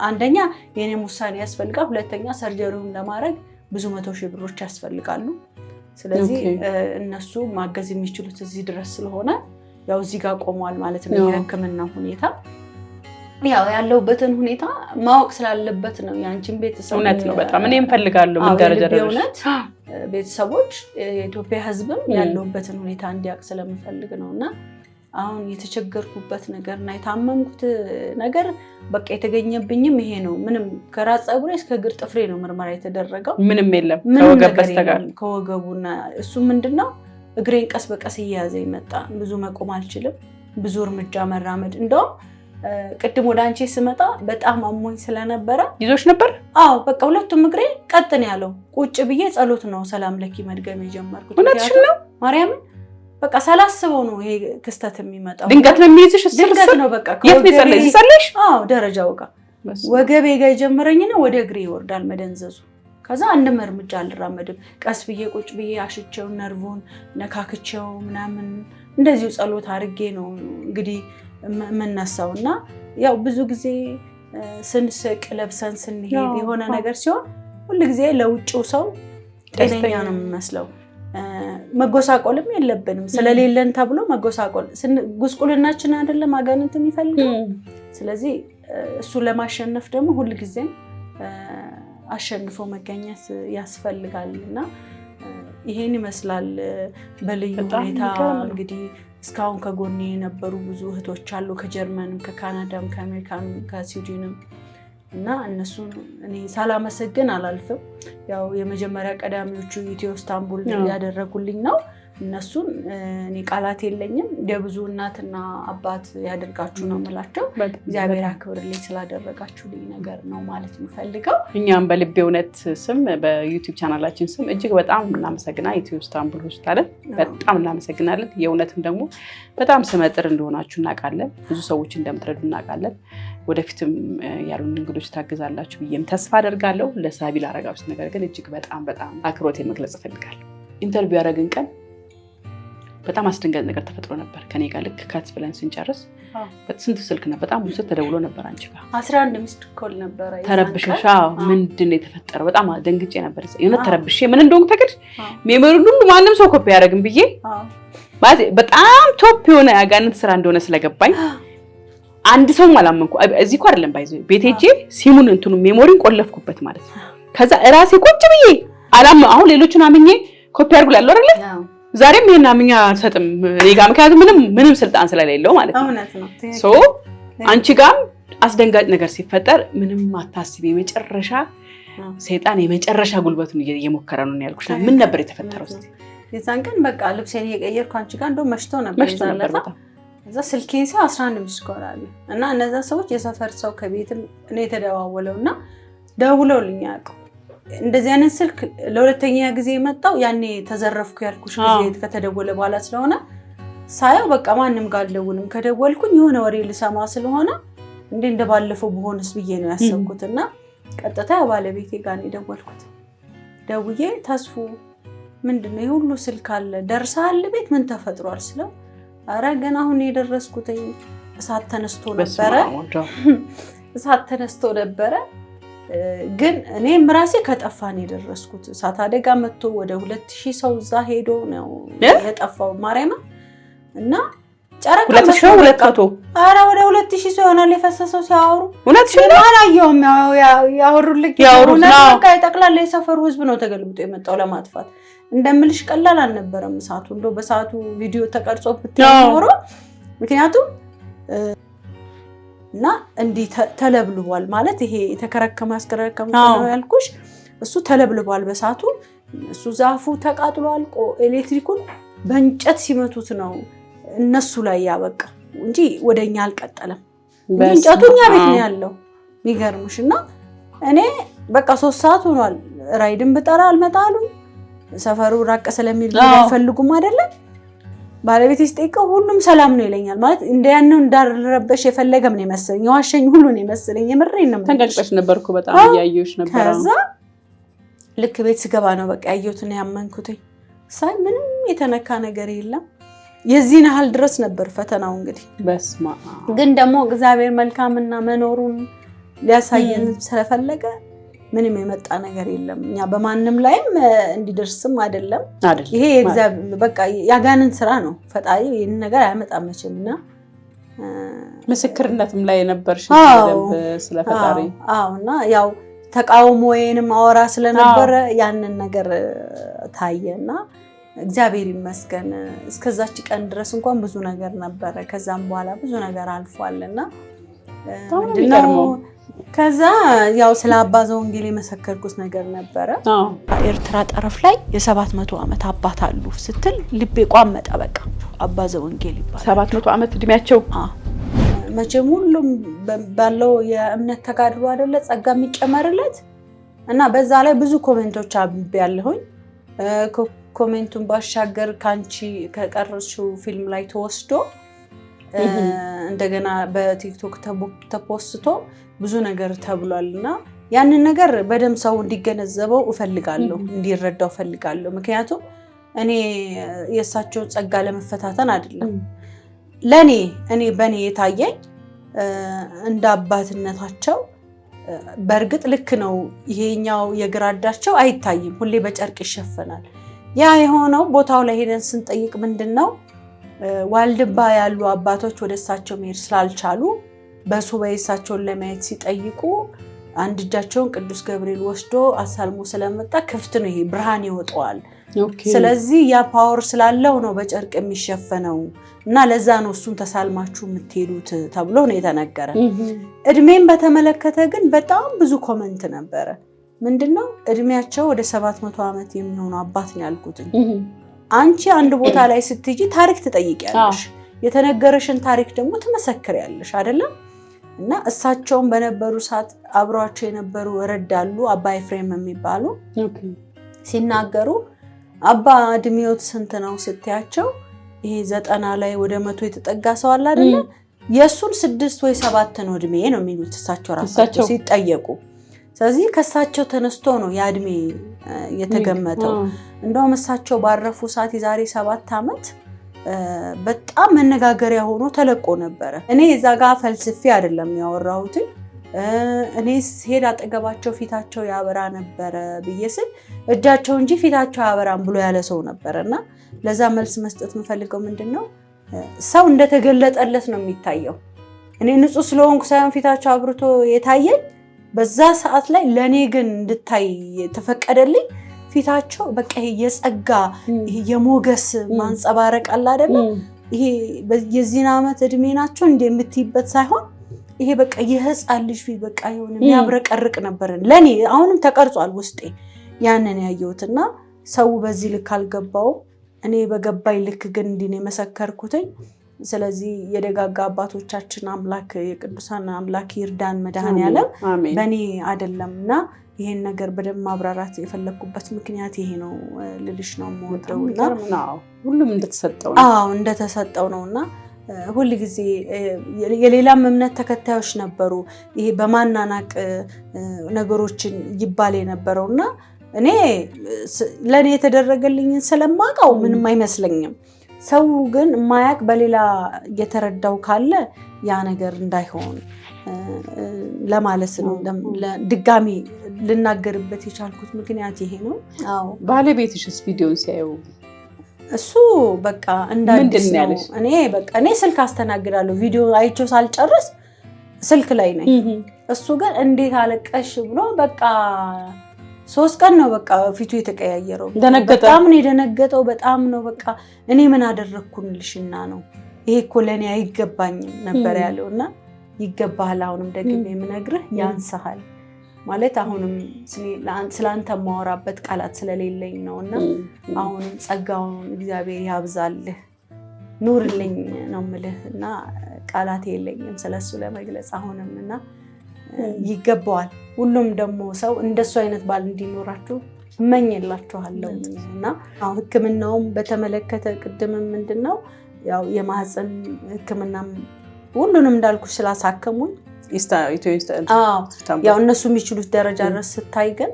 አንደኛ የኔም ውሳኔ ያስፈልጋል ሁለተኛ ሰርጀሪውን ለማድረግ ብዙ 100,000 ብሮች ያስፈልጋሉ ስለዚህ እነሱ ማገዝ የሚችሉት እዚህ ድረስ ስለሆነ ያው እዚህ ጋር ቆመዋል ማለት ነው የሕክምና ሁኔታ ያው ያለውበትን ሁኔታ ማወቅ ስላለበት ነው ያንቺን ቤተሰብ እውነት ነው በጣም እኔም ፈልጋለሁ ምን ደረጃ ደረጃ ቤተሰቦች የኢትዮጵያ ሕዝብም ያለውበትን ሁኔታ እንዲያውቅ ስለምፈልግ ነውና አሁን የተቸገርኩበት ነገርና የታመምኩት ነገር በቃ የተገኘብኝም ይሄ ነው ምንም ከራስ ፀጉሬ እስከ እግር ጥፍሬ ነው ምርመራ የተደረገው ምንም የለም ከወገብ በስተቀር ከወገቡና እሱ ምንድነው እግሬን ቀስ በቀስ እየያዘ ይመጣ ብዙ መቆም አልችልም ብዙ እርምጃ መራመድ እንደው ቅድም ወደ አንቺ ስመጣ በጣም አሞኝ ስለነበረ ይዞሽ ነበር አዎ በቃ ሁለቱም እግሬ ቀጥ ነው ያለው ቁጭ ብዬ ጸሎት ነው ሰላም ለኪ መድገም የጀመርኩት እውነትሽ ነው ማርያም በቃ ሳላስበው ነው ይሄ ክስተት የሚመጣው ድንገት ነው የሚይዝሽ ድንገት ነው በቃ የት ነው ጸለይሽ አዎ ደረጃው ጋር ወገቤ ጋር ጀመረኝና ወደ እግሬ ይወርዳል መደንዘዙ ከዛ አንድም እርምጃ አልራመድም ቀስ ብዬ ቁጭ ብዬ አሽቼው ነርቭን ነካክቼው ምናምን እንደዚሁ ጸሎት አድርጌ ነው እንግዲህ መነሳውና ያው ብዙ ጊዜ ስንስቅ ለብሰን ስንሄድ የሆነ ነገር ሲሆን ሁሉ ጊዜ ለውጭው ሰው ጤነኛ ነው የሚመስለው መጎሳቆልም የለብንም ስለሌለን ተብሎ መጎሳቆል ጉስቁልናችን አይደለም አጋንንት የሚፈልገው ስለዚህ እሱ ለማሸነፍ ደግሞ ሁሉ ጊዜ አሸንፎ መገኘት ያስፈልጋልና ይሄን ይመስላል በልዩ ሁኔታ እንግዲህ እስካሁን ከጎኔ የነበሩ ብዙ እህቶች አሉ ከጀርመንም ከካናዳም ከአሜሪካንም ከስዊድንም እና እነሱን እኔ ሳላመሰግን አላልፍም ያው የመጀመሪያ ቀዳሚዎቹ ኢትዮ ኢስታንቡል ያደረጉልኝ ነው እነሱን እኔ ቃላት የለኝም የብዙ እናትና አባት ያደርጋችሁ ነው የምላቸው እግዚአብሔር አክብርልኝ ስላደረጋችሁልኝ ነገር ነው ማለት የምፈልገው እኛም በልቤ እውነት ስም በዩቲዩብ ቻናላችን ስም እጅግ በጣም እናመሰግናለን ኢትዮ ኢስታንቡል ሆስፒታልን በጣም እናመሰግናለን የእውነትም ደግሞ በጣም ስመጥር እንደሆናችሁ እናውቃለን ብዙ ሰዎች እንደምትረዱ እናውቃለን ወደፊትም ያሉን እንግዶች ታግዛላችሁ ብዬም ተስፋ አደርጋለሁ ለሳቢ ላረጋውስ ነገር ግን እጅግ በጣም አክብሮት መግለጽ እፈልጋለሁ ኢንተርቪው ያደረግን ቀን በጣም አስደንጋጭ ነገር ተፈጥሮ ነበር ከኔ ጋር ልክ ካት ብለን ስንጨርስ በስንት ስልክ ነበር በጣም ብዙ ተደውሎ ነበር አንቺ ጋር 11 ሚስድ ኮል ነበር ተረብሽሻ ምንድነው የተፈጠረው በጣም ደንግጬ ነበር የሆነ ተረብሼ ምን እንደሆነ ተከድ ሜሞሪ ሁሉ ማንንም ሰው ኮፒ ያደርግም ብዬ ማለት በጣም ቶፕ የሆነ ያጋንንት ስራ እንደሆነ ስለገባኝ አንድ ሰው ማላመንኩ እዚህ እኮ አይደለም ባይዘው ቤቴጄ ሲሙን እንትኑ ሜሞሪን ቆለፍኩበት ማለት ነው ከዛ ራሴ ቁጭ ብዬ አሁን ሌሎችን አምኜ ኮፒ አድርጉላል አይደል ዛሬም ይሄን አምኛ ሰጥም እኔ ጋር ምክንያቱም ምንም ስልጣን ስለሌለው ማለት ነው ሶ አንቺ ጋር አስደንጋጭ ነገር ሲፈጠር ምንም አታስቢ የመጨረሻ ሰይጣን የመጨረሻ ጉልበቱን እየሞከረ ነው ያልኩሽ ምን ነበር የተፈጠረው እስቲ የዛን ቀን በቃ ልብሴን እየቀየርኩ አንቺ ጋር እንደው መሽቶ ነበር ይዛለታ እዛ ስልኬን 11 ሚስድ ኮል አለ እና እነዛ ሰዎች የሰፈር ሰው ከቤትም እኔ ተደዋወለውና ደውለውልኝ ያውቀው እንደዚህ አይነት ስልክ ለሁለተኛ ጊዜ መጣው ያኔ ተዘረፍኩ ያልኩሽ ጊዜ ከተደወለ በኋላ ስለሆነ ሳያው በቃ ማንንም ጋር ደውልም ከደወልኩኝ የሆነ ወሬ ልሰማ ስለሆነ እንደባለፈው በሆነስ ብዬ ነው ያሰብኩትና ቀጥታ ባለቤቴ ጋር ነው ደወልኩት ደውዬ ተስፉ ምንድነው ይሁሉ ስልክ አለ ደርሳል ቤት ምን ተፈጥሯል ስለው አረ ገና አሁን የደረስኩት እሳት ተነስቶ ነበረ ግን እኔም ራሴ ከጠፋን የደረስኩት እሳት አደጋ መጥቶ ወደ 2000 ሰው እዛ ሄዶ ነው የጠፋው ማርያም እና ጨረቃ 2200 ኧረ ወደ 2000 ሰው ይሆናል የፈሰሰው ሲያወሩ 2000 ነው አላየሁም ያወሩልኝ በቃ ጠቅላላ የሰፈሩ ህዝብ ነው ተገልብጦ የመጣው ለማጥፋት እንደምልሽ ቀላል አልነበረም እሳቱ እንደው በሰዓቱ ቪዲዮ ተቀርጾ ብትኖር ምክንያቱም እና እንዲህ ተለብልቧል ማለት ይሄ የተከረከመ አስከረከመ ነው ያልኩሽ እሱ ተለብልቧል በሰዓቱ እሱ ዛፉ ተቃጥሏል ኤሌክትሪኩን በእንጨት ሲመቱት ነው እነሱ ላይ ያበቃ እንጂ ወደኛ አልቀጠለም እንጨቱኛ ቤት ነው ያለው የሚገርምሽና እኔ በቃ 3 ሰዓት ሆኗል ራይድን ብጠራ አልመጣሉኝ ሰፈሩ ራቀ ስለሚል አይፈልጉም አይደለም ባለቤቴ ሲጠይቀው ሁሉም ሰላም ነው ይለኛል ማለት እንደያነው እንዳረበሽ የፈለገም ነው መሰለኝ ዋሸኝ ሁሉ ነው መሰለኝ የምሬን ነው ተንቀልቀሽ ነበርኩ በጣም ያየሁሽ ነበር ከዛ ልክ ቤት ስገባ ነው በቃ ያየሁትን ያመንኩት ሳይ ምንም የተነካ ነገር የለም የዚህን ያህል ድረስ ነበር ፈተናው እንግዲህ በስማ ግን ደግሞ እግዚአብሔር መልካምና መኖሩን ሊያሳየን ስለፈለገ ምንም የመጣ ነገር የለም እኛ በማንንም ላይም እንዲደርስም አይደለም ይሄ እግዚአብሔር በቃ ያጋንን ስራ ነው ፈጣሪ ይሄን ነገር አያመጣም መቼምና ምስክርነትም ላይ ነበርሽ ስለደብ ስለፈጣሪ እና ያው ተቃውሞዬንም አወራ ስለነበረ ያንን ነገር ታየና እግዚአብሔር ይመስገን እስከዛች ቀን ድረስ እንኳን ብዙ ነገር ነበረ ከዛም በኋላ ብዙ ነገር አልፏልና ምንድነው ከዛ ያው ስለ አባ ዘወንጌል የመሰከርኩት ነገር ነበረ ኤርትራ ጠረፍ ላይ የ700 ዓመት አባት አሉ ስትል ልቤ ቋመጠ በቃ አባ ዘወንጌል ይባላል 700 ዓመት እድሜያቸው መቼም ሁሉም ባለው የእምነት ተጋድሎ አይደለ ጸጋ የሚጨመርለት እና በዛ ላይ ብዙ ኮሜንቶች አብቤያለሁኝ ኮሜንቱን ባሻገር ካንቺ ከቀረጽሽው ፊልም ላይ ተወስዶ እንደገና በቲክቶክ ተፖስቶ ብዙ ነገር ተብሏልና ያንን ነገር በደም ሰው እንዲገነዘበው እፈልጋለሁ እንዲረዳው እፈልጋለሁ ምክንያቱም እኔ የሳቸው ጸጋ ለመፈታተን አይደለም ለኔ በኔ የታየኝ እንደ አባትነታቸው በርግጥ ልክ ነው ይሄኛው የግራዳቸው አይታይም ሁሌ በጨርቅ ይሸፈናል ያ የሆነው ቦታው ላይ ሄደን ስንጠይቅ ምንድነው ዋልድባ ያሉ አባቶች ወደሳቸው መሄድ ስላልቻሉ በሱባኤ እሳቸውን ለማየት ሲጠይቁ አንድ እጃቸውን ቅዱስ ገብርኤል ወስዶ አሳልሞ ስለመጣ ክፍት ነው ይሄ ብርሃን ይወጣዋል ስለዚህ ያ ፓወር ስላለው ነው በጨርቅ የሚሸፈነው እና ለዛ ነው እሱን ተሳልማችሁ የምትሄዱት ተብሎ ነው የተነገረ እድሜን በተመለከተ ግን በጣም ብዙ ኮሜንት ነበረ ምንድነው እድሜያቸው ወደ 700 ዓመት የሚሆኑ አባት ነው ያልኩት አንቺ አንድ ቦታ ላይ ስትጂ ታሪክ ትጠይቂያለሽ የተነገረሽን ታሪክ ደግሞ ትመሰክሪያለሽ አይደለም እና እሳቸውን በነበሩ ሰዓት አብሯቸው የነበሩ ረዳሉ አባ ኤፍሬም የሚባሉ ሲናገሩ አባ እድሜዎት ስንት ነው ስትያቸው ይሄ 90 ላይ ወደ 100 የተጠጋ ሰው አለ አይደል የሱን 6 ወይ 7 ነው እድሜ ነው የሚሉት እሳቸው ራሳቸው ሲጠየቁ ስለዚህ ከሳቸው ተነስቶ ነው ያ እድሜ የተገመተው እንደውም እሳቸው ባረፉ ሰዓት የዛሬ 7 ዓመት በጣም መነጋገሪያ ሆኖ ተለቆ ነበር እኔ እዛ ጋር ፈልስፌ አይደለም ያወራሁት እኔ ሄድ አጠገባቸው ፊታቸው ያበራ ነበር ብዬስል እጃቸው እንጂ ፊታቸው ያበራም ብሎ ያለ ሰው ነበርና ለዛ መልስ መስጠት የምፈልገው ምንድነው ሰው እንደተገለጠለት ነው የሚታየው እኔ ንጹህ ስለሆንኩ ሳይሆን ፊታቸው አብርቶ የታየኝ በዛ ሰዓት ላይ ለኔ ግን እንድታይ ተፈቀደልኝ ፊታቸው በቃ ይሄ የጸጋ ይሄ የሞገስ ማንጸባረቅ አለ አይደል ይሄ የዚህን ዓመት እድሜ ናቸው እንደምትይበት ሳይሆን ይሄ በቃ የህፃን ልጅ ፊት በቃ ይሁን የሚያብረቀርቅ ነበር ለኔ አሁንም ተቀርጿል ውስጤ ያንን ያየሁትና ሰው በዚህ ልክ አልገባው እኔ በገባይ ልክ ግን እንዲኔ መሰከርኩትኝ ስለዚህ የደጋጋ አባቶቻችን አምላክ የቅዱሳን አምላክ ይርዳን መድኃኔዓለም በኔ አይደለምና ይሄን ነገር በደም ማብራራት የፈለኩበት ምክንያት ይሄ ነው ልልሽ ነው የምወደውና ሁሉም እንደተሰጠው ነውና ሁሉ ጊዜ የሌላም እምነት ተከታዮች ነበሩ ይሄ በማናናቅ ነገሮችን ይባል የነበረውና እኔ ለኔ የተደረገልኝን ስለማውቀው ምንም አይመስለኝም ሰው ግን ማያቅ በሌላ እየተረዳው ካለ ያ ነገር እንዳይሆን ለማለት ነው። ድጋሚ ልናገርበት የቻልኩት ምክንያት ይሄ ነው። አዎ ባለቤትሽስ ቪዲዮን ሲያዩ እሱ በቃ እንዳዲስ ነው። እኔ ስልክ አስተናግዳለሁ ቪዲዮ አይቼው ሳልጨርስ ስልክ ላይ ነኝ። እሱ ግን እንዴት አለቀሽ ብሎ በቃ 3 ቀን ነው በቃ ፊቱ የተቀያየረው። በጣም ነው የደነገጠው። በጣም ነው በቃ እኔ ምን አደረኩልሽና ነው ይሄ እኮ ለኔ አይገባኝም ነበር ያለውና ይገባሃል፣ አሁንም ደግሜ የምነግርህ ያንሰሃል ማለት አሁንም ስላንተ ማወራበት ቃላት ስለሌለኝ ነውና አሁንም ጸጋውን እግዚአብሔር ያብዛልህ ኑርልኝ ነው የምልህና ቃላት የለኝም ስለሱ ለመግለጽ አሁንምና ይገባዋል። ሁሉም ደግሞ ሰው እንደሱ አይነት ባል እንዲኖራችሁ እመኝላችኋለሁና ሕክምናውም በተመለከተ ቅድምም ምንድነው ያው የማህፀን ሕክምናም ሁሉንም እንዳልኩሽ ስላሳከሙኝ ያው እነሱ የሚችሉት ደረጃ ድረስ ስታይ ግን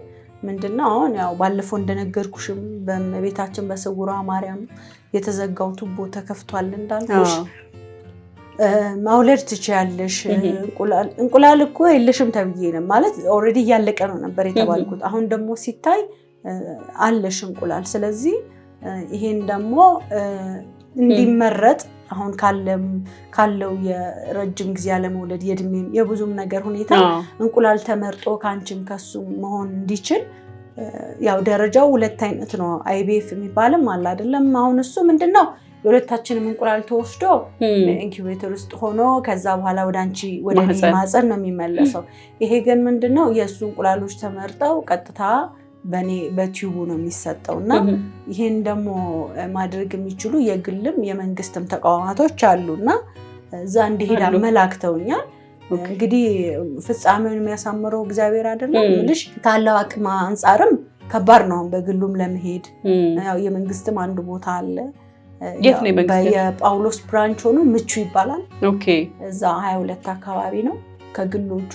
ምንድነው አሁን ያው ባለፈው እንደነገርኩሽም በቤታችን በስውሯ ማርያም የተዘጋው ቱቦ ተከፍቷል እንዳልኩሽ ማውለድ ትችያለሽ። እንቁላል እኮ የለሽም ተብዬ ነው ማለት ኦልሬዲ እያለቀ ነው ነበር የተባልኩት። አሁን ደግሞ ሲታይ አለሽ እንቁላል። ስለዚህ ይሄን ደግሞ እንዲመረጥ አሁን ካለው የረጅም ጊዜ ያለመውለድ የእድሜም የብዙም ነገር ሁኔታ እንቁላል ተመርጦ ካንቺም ከሱም መሆን እንዲችል ያው ደረጃው 2 አይነት ነው። አይቢኤፍ የሚባልም አለ አይደለም። አሁን እሱ ምንድነው የሁለታችንም እንቁላል ተወስዶ ኢንኩቤተር ውስጥ ሆኖ ከዛ በኋላ ወደ አንቺ ወደ ማህፀን ነው የሚመለሰው። ይሄ ግን ምንድነው የሱ እንቁላሎች ተመርጠው ቀጥታ በቲዩቡ ነው የሚሰጠውና ይሄን ደግሞ ማድረግ የሚችሉ የግልም የመንግስትም ተቋማቶች አሉና እዛ እንዲሄድ አመላክተውኛል። እንግዲህ ፍጻሜውን የሚያሳምረው እግዚአብሔር አይደለም ልሽ ታላቅ አቅም አንፃርም ከባድ ነው በግሉም ለመሄድ። ያው የመንግስትም አንድ ቦታ አለ የጳውሎስ ብራንች ሆኖ ምቹ ይባላል። እዛ 22 አካባቢ ነው። ከግሎቹ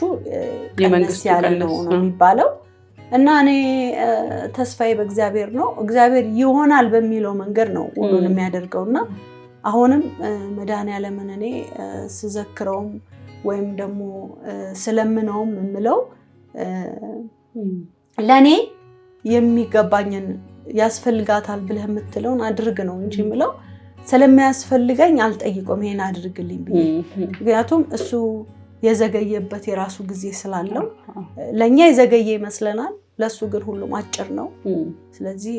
ቀነስ ያለ ነው የሚባለው እና እኔ ተስፋዬ በእግዚአብሔር ነው። እግዚአብሔር ይሆናል በሚለው መንገድ ነው ሁሉን የሚያደርገውና አሁንም መድኃኒዓለምን እኔ ስዘክረውም ወይም ደግሞ ስለምነውም የምለው ለኔ የሚገባኝን ያስፈልጋታል ብለህ የምትለውን አድርግ ነው እንጂ የምለው ስለሚያስፈልገኝ አልጠይቆም ይሄን አድርግልኝ ብዬ። ምክንያቱም እሱ የዘገየበት የራሱ ጊዜ ስላለው ለኛ የዘገየ ይመስለናል፣ ለሱ ግን ሁሉም አጭር ነው። ስለዚህ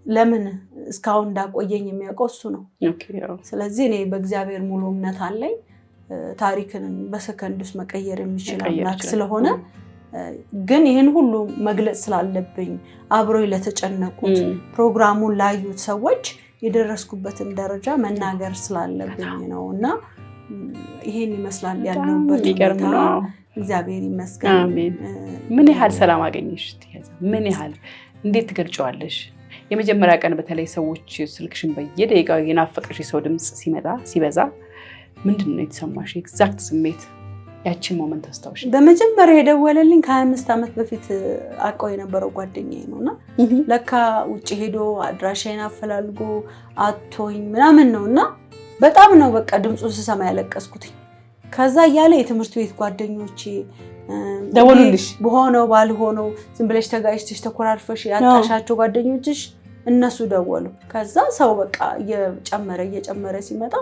ለምን እስካሁን እንዳቆየኝ የሚያውቀው እሱ ነው። ስለዚህ እኔ በእግዚአብሔር ሙሉ እምነት አለኝ። ታሪክን በሰከንድ ውስጥ መቀየር የሚችል አምላክ ስለሆነ ግን ይሄን ሁሉ መግለጽ ስላለብኝ አብሮኝ ለተጨነቁት ፕሮግራሙን ላዩት ሰዎች የደረስኩበትን ደረጃ መናገር ስላለብኝ ነውና ይሄን ይመስላል ያለውበት ሁኔታ። እግዚአብሔር ይመስገን። አሜን። ምን ያህል ሰላም አገኘሽ? ምን ያህል እንዴት ትገልጫዋለሽ? የመጀመሪያ ቀን በተለይ ሰዎች ስልክሽን በየደቂቃው የናፈቀሽ የሰው ድምጽ ሲበዛ ምንድነው የተሰማሽ ኤግዛክት ስሜት? ያችን ሞመንት አስታውሽ። በመጀመሪያ የደወለልኝ ከ25 ዓመት በፊት አውቀው የነበረው ጓደኛዬ ነውና ለካ ውጪ ሄዶ አድራሻዬን አፈላልጎ አቶኝ ምናምን ነውና በጣም ነው በቃ ድምጹን ስሰማ ያለቀስኩት። ከዛ እያለ የትምህርት ቤት ጓደኞቼ ደወሉልሽ? በሆነው ባልሆነው ዝም ብለሽ ተጋጭተሽ ተኮራርፈሽ ያጣሻቸው ጓደኞችሽ እነሱ ደወሉ። ከዛ ሰው በቃ እየጨመረ ሲመጣ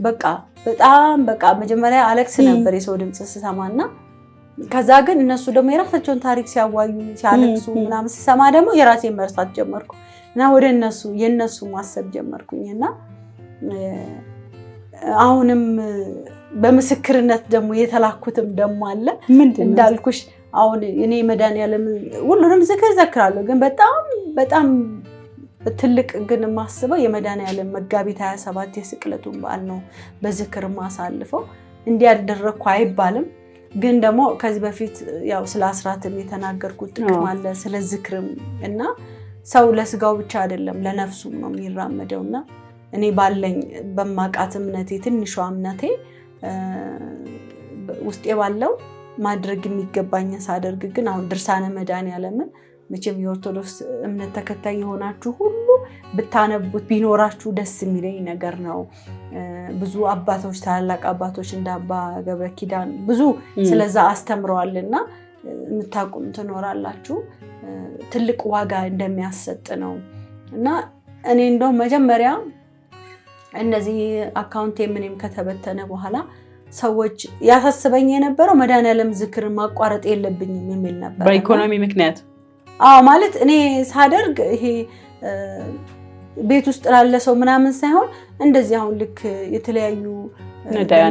በቃ በጣም በቃ መጀመሪያ አለቅስ ነበር የሰው ድምጽ ስሰማና ከዛ ግን እነሱ ደግሞ የራሳቸውን ታሪክ ሲያዋዩ ሲያለቅሱ ምናምን ስሰማ ደግሞ የራሴን መርሳት ጀመርኩ እና ወደ የነሱ ማሰብ ጀመርኩኝና አሁንም በምስክርነት ደግሞ የተላኩትም ደግሞ አለ እንዳልኩሽ። አሁን እኔ መድኃኒዓለም ሁሉንም ዘክራለሁ ግን በጣም ትልቅ ግን ማስበው የመድኃኒዓለም መጋቢት 27 የስቅለቱን በዓል ነው በዝክር ማሳልፈው። እንዲያደረኩ አይባልም ግን ደግሞ ከዚህ በፊት ያው ስለ አስራትም የተናገርኩት ጥቅም አለ ስለ ዝክርም እና ሰው ለስጋው ብቻ አይደለም ለነፍሱም ነው የሚራመደውና እኔ ባለኝ በማቃት እምነቴ ትንሿ እምነቴ ውስጤ ባለው ማድረግ የሚገባኝ ሳደርግ ግን አሁን ድርሳነ መድኃኒዓለምን መቼም የኦርቶዶክስ እምነት ተከታይ የሆናችሁ ሁሉ ብታነቡት ቢኖራችሁ ደስ የሚለኝ ነገር ነው። ብዙ አባቶች ታላላቅ አባቶች እንደ አባ ገብረ ኪዳን ብዙ ስለዛ አስተምረዋልና የምታውቁም ትኖራላችሁ። ትልቅ ዋጋ እንደሚያሰጥ ነው እና እኔ እንደው መጀመሪያ እነዚህ አካውንት ምንም ከተበተነ በኋላ ሰዎች ያሳስበኝ የነበረው መድኃኔዓለም ዝክር ማቋረጥ የለብኝም የሚል ነበር። በኢኮኖሚ ምክንያት ማለት እኔ ሳደርግ ይሄ ቤት ውስጥ ላለ ሰው ምናምን ሳይሆን እንደዚህ አሁን ልክ የተለያዩ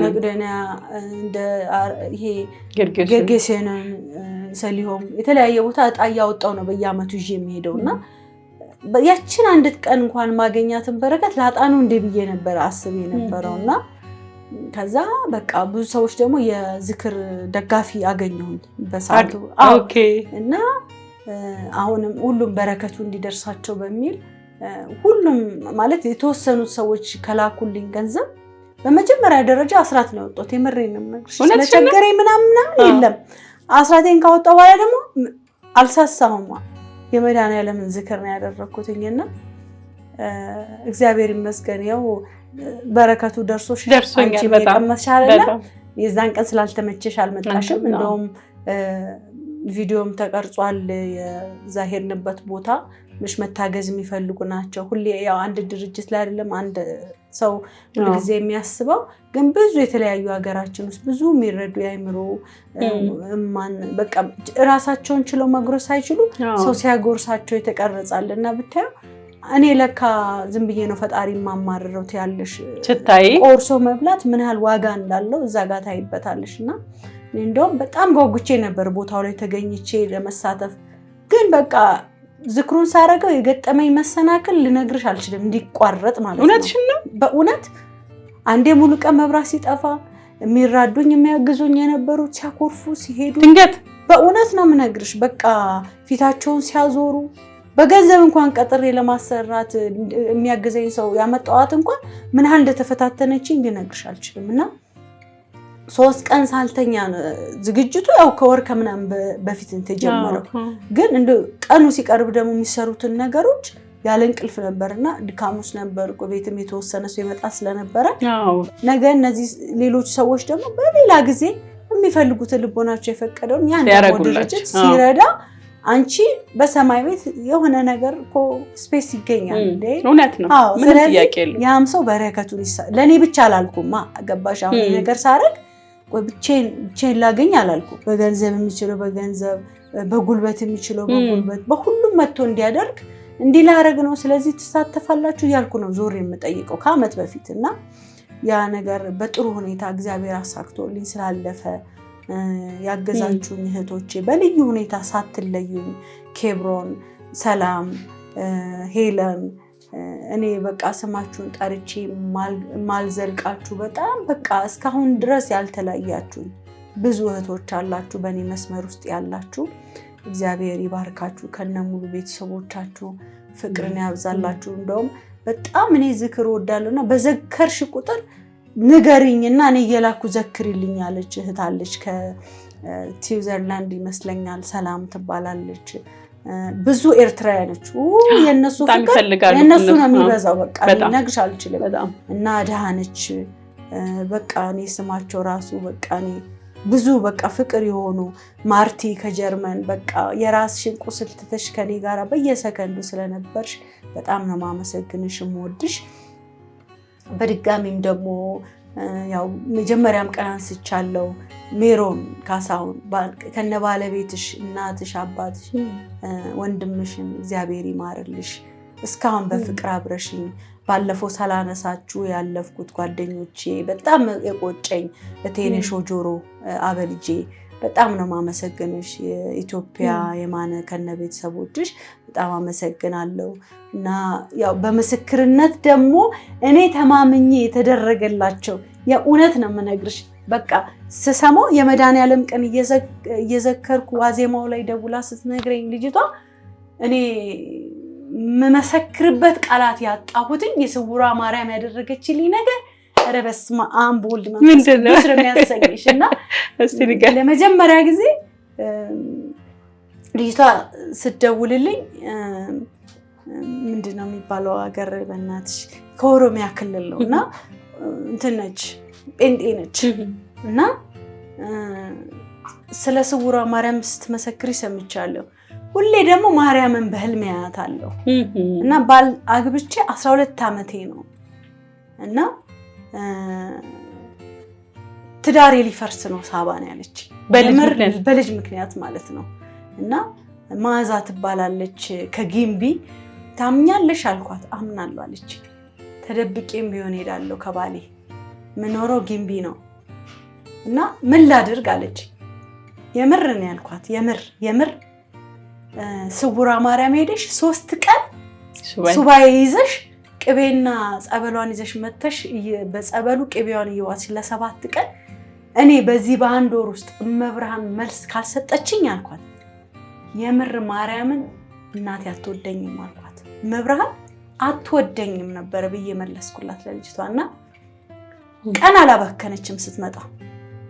መቅደኒያ እንደ ይሄ ገርጌሴን ሰሊሆም የተለያየ ቦታ እጣ እያወጣው ነው በየአመቱ ይዤ የሚሄደውና ያችን አንድ ቀን እንኳን ማገኛትን በረከት ላጣኑ እንደ ብዬ ነበር አስብ የነበረውና ከዛ በቃ ብዙ ሰዎች ደግሞ የዝክር ደጋፊ አገኘሁኝ በሳቱ እና አሁንም ሁሉም በረከቱ እንዲደርሳቸው በሚል ሁሉም ማለት የተወሰኑት ሰዎች ከላኩልኝ ገንዘብ በመጀመሪያ ደረጃ አስራት ነው ያወጣሁት። የምሬንም ስለቸገረኝ ምናምን የለም። አስራቴን ካወጣሁ በኋላ ደግሞ አልሳሳሁም። የመድኃኔዓለምን ዝክር ነው ያደረኩትኝና እግዚአብሔር ይመስገን ያው በረከቱ ደርሶኛል። አንቺ በቀመስሽ አይደለም የዛን ቀን ስላልተመቸሽ አልመጣሽም። እንደውም ቪዲዮም ተቀርጿል። የዛ ሄድንበት ቦታ ምሽ መታገዝ የሚፈልጉ ናቸው። ሁሌ ያው አንድ ድርጅት ላይ አይደለም አንድ ሰው ሁሉ ጊዜ የሚያስበው ግን ብዙ የተለያዩ ሀገራችን ውስጥ ብዙ የሚረዱ ያይምሮ በቃ ራሳቸውን ችለው መጉረስ አይችሉ ሰው ሲያጎርሳቸው የተቀረጻልና ብታዩ እኔ ለካ ዝም ብዬ ነው ፈጣሪ ማማረረው ትያለሽ። ስታይ ቆርሶ መብላት ምን ያህል ዋጋ እንዳለው እዛ ጋር ታይበታለሽና እንደውም በጣም ጓጉቼ ነበር ቦታው ላይ ተገኝቼ ለመሳተፍ። ግን በቃ ዝክሩን ሳረገው የገጠመኝ መሰናክል ልነግርሽ አልችልም እንዲቋረጥ ማለት ነው። እውነትሽን ነው። በእውነት አንዴ ሙሉ ቀን መብራት ሲጠፋ የሚራዱኝ የሚያግዙኝ የነበሩት ሲያኮርፉ ሲሄዱ ድንገት በእውነት ነው የምነግርሽ በቃ ፊታቸውን ሲያዞሩ በገንዘብ እንኳን ቀጥሬ ለማሰራት የሚያግዘኝ ሰው ያመጣዋት እንኳን ምን ያህል እንደተፈታተነችኝ ልነግርሽ አልችልምና 3 ቀን ሳልተኛ ዝግጅቱ ያው ከወር ከምናምን በፊት ተጀመረው። ግን እንደ ቀኑ ሲቀርብ ደግሞ የሚሰሩትን ነገሮች ያለ እንቅልፍ ነበርና ድካሙስ ነበር። ቤትም የተወሰነ ሰው ይመጣ ስለነበረ ነገ እነዚህ ሌሎች ሰዎች ደግሞ በሌላ ጊዜ የሚፈልጉትን ልቦናቸው የፈቀደውን ያን ድርጅት ሲረዳ አንቺ በሰማይ ቤት የሆነ ነገር እኮ ስፔስ ይገኛል እንዴ? እውነት ነው። ምን ጥያቄ የለም። ያም ሰው በረከቱን ለኔ ብቻ አላልኩማ። ገባሽ? አሁን ነገር ሳረግ ብቻዬን ላገኝ አላልኩ። በገንዘብ የሚችለው በገንዘብ በጉልበት የሚችለው በጉልበት በሁሉም መጥቶ እንዲያደርግ እንዲላረግ ነው። ስለዚህ ተሳተፋላችሁ እያልኩ ነው ዞር የምጠይቀው ከአመት በፊትና ያ ነገር በጥሩ ሁኔታ እግዚአብሔር አሳክቶልኝ ስላለፈ ያገዛችሁኝ እህቶቼ በልዩ ሁኔታ ሳትለዩኝ ኬብሮን፣ ሰላም፣ ሄለን እኔ በቃ ስማችሁን ጠርቼ ማልዘልቃችሁ በጣም በቃ እስካሁን ድረስ ያልተለያያችሁኝ ብዙ እህቶች አላችሁ በእኔ መስመር ውስጥ ያላችሁ። እግዚአብሔር ይባርካችሁ ከነሙሉ ቤተሰቦቻችሁ ፍቅርን ያብዛላችሁ። እንደውም በጣም እኔ ዝክር ወዳለሁና በዘከርሽ ቁጥር ንገሪኝና እኔ እየላኩ ዘክሪልኝ ያለች እህት አለች ከስዊዘርላንድ ይመስለኛል ሰላም ትባላለች። ብዙ ኤርትራውያኖች የነሱ ፍቅር የነሱ ነው የሚበዛው። በቃ ልነግርሽ አልችልም። እና ደሃነች በቃ እኔ ስማቸው ራሱ በቃ እኔ ብዙ በቃ ፍቅር የሆኑ ማርቲ ከጀርመን በቃ የራስሽን ቁስል ትተሽ ከኔ ጋር በየሰከንዱ ስለነበርሽ በጣም ነው ማመሰግንሽ የምወድሽ። በድጋሚም ደግሞ ያው መጀመሪያም ቀን አንስቻለሁ ሜሮን ካሳሁን ከነ ባለቤትሽ እናትሽ አባትሽ ወንድምሽን እግዚአብሔር ይማርልሽ። እስካሁን በፍቅር አብረሽኝ ባለፈው ሳላነሳችሁ ያለፍኩት ጓደኞቼ በጣም የቆጨኝ እቴነሽ ጆሮ አበልጄ በጣም ነው ማመሰግንሽ። የኢትዮጵያ የማነ ከነ ቤተሰቦችሽ በጣም አመሰግናለሁ። እና ያው በምስክርነት ደግሞ እኔ ተማምኜ የተደረገላቸው የእውነት ነው የምነግርሽ። በቃ ስሰማው የመድኃኔዓለም ቀን እየዘከርኩ ዋዜማው ላይ ደውላ ስትነግረኝ ልጅቷ እኔ መመሰክርበት ቃላት ያጣሁትኝ የስውሯ ማርያም ያደረገችልኝ ነገር ኧረ በስመ አብ ወልድ መንፈስ ቅዱስ የሚያሰኝሽ እና ለመጀመሪያ ጊዜ ልጅቷ ስትደውልልኝ ምንድነው የሚባለው ሀገር በእናትሽ ከኦሮሚያ ክልል ነው እና እንትን ነች ጴንጤ ነች እና ስለ ስውሯ ማርያም ስትመሰክሪ ሰምቻለሁ። ሁሌ ደግሞ ማርያምን በህልሜ አያታለሁ እና ባል አግብቼ 12 ዓመቴ ነው እና ትዳሬ ሊፈርስ ነው ሳባ ነው ያለች። በልጅ ምክንያት ማለት ነው። እና ማዛ ትባላለች ከጊምቢ። ታምኛለሽ አልኳት። አምናለሁ አለች። ተደብቄም ቢሆን ሄዳለሁ ከባሌ ምኖረው ጊምቢ ነው እና ምን ላድርግ አለች። የምር ነው ያልኳት። የምር ስውሯ ማርያም ሄደሽ 3 ቀን ሱባኤ ይዘሽ ቅቤና ጸበሏን ይዘሽ መተሽ በጸበሉ ቅቤዋን እየዋስሽ ለ7 ቀን እኔ በዚህ በአንድ ወር ውስጥ እመብርሃን መልስ ካልሰጠችኝ አልኳት የምር ማርያምን እናቴ አትወደኝም አልኳት። እመብርሃን አትወደኝም ነበር ብዬ መለስኩላት ለልጅቷና ቀን አላባከነችም። ስትመጣ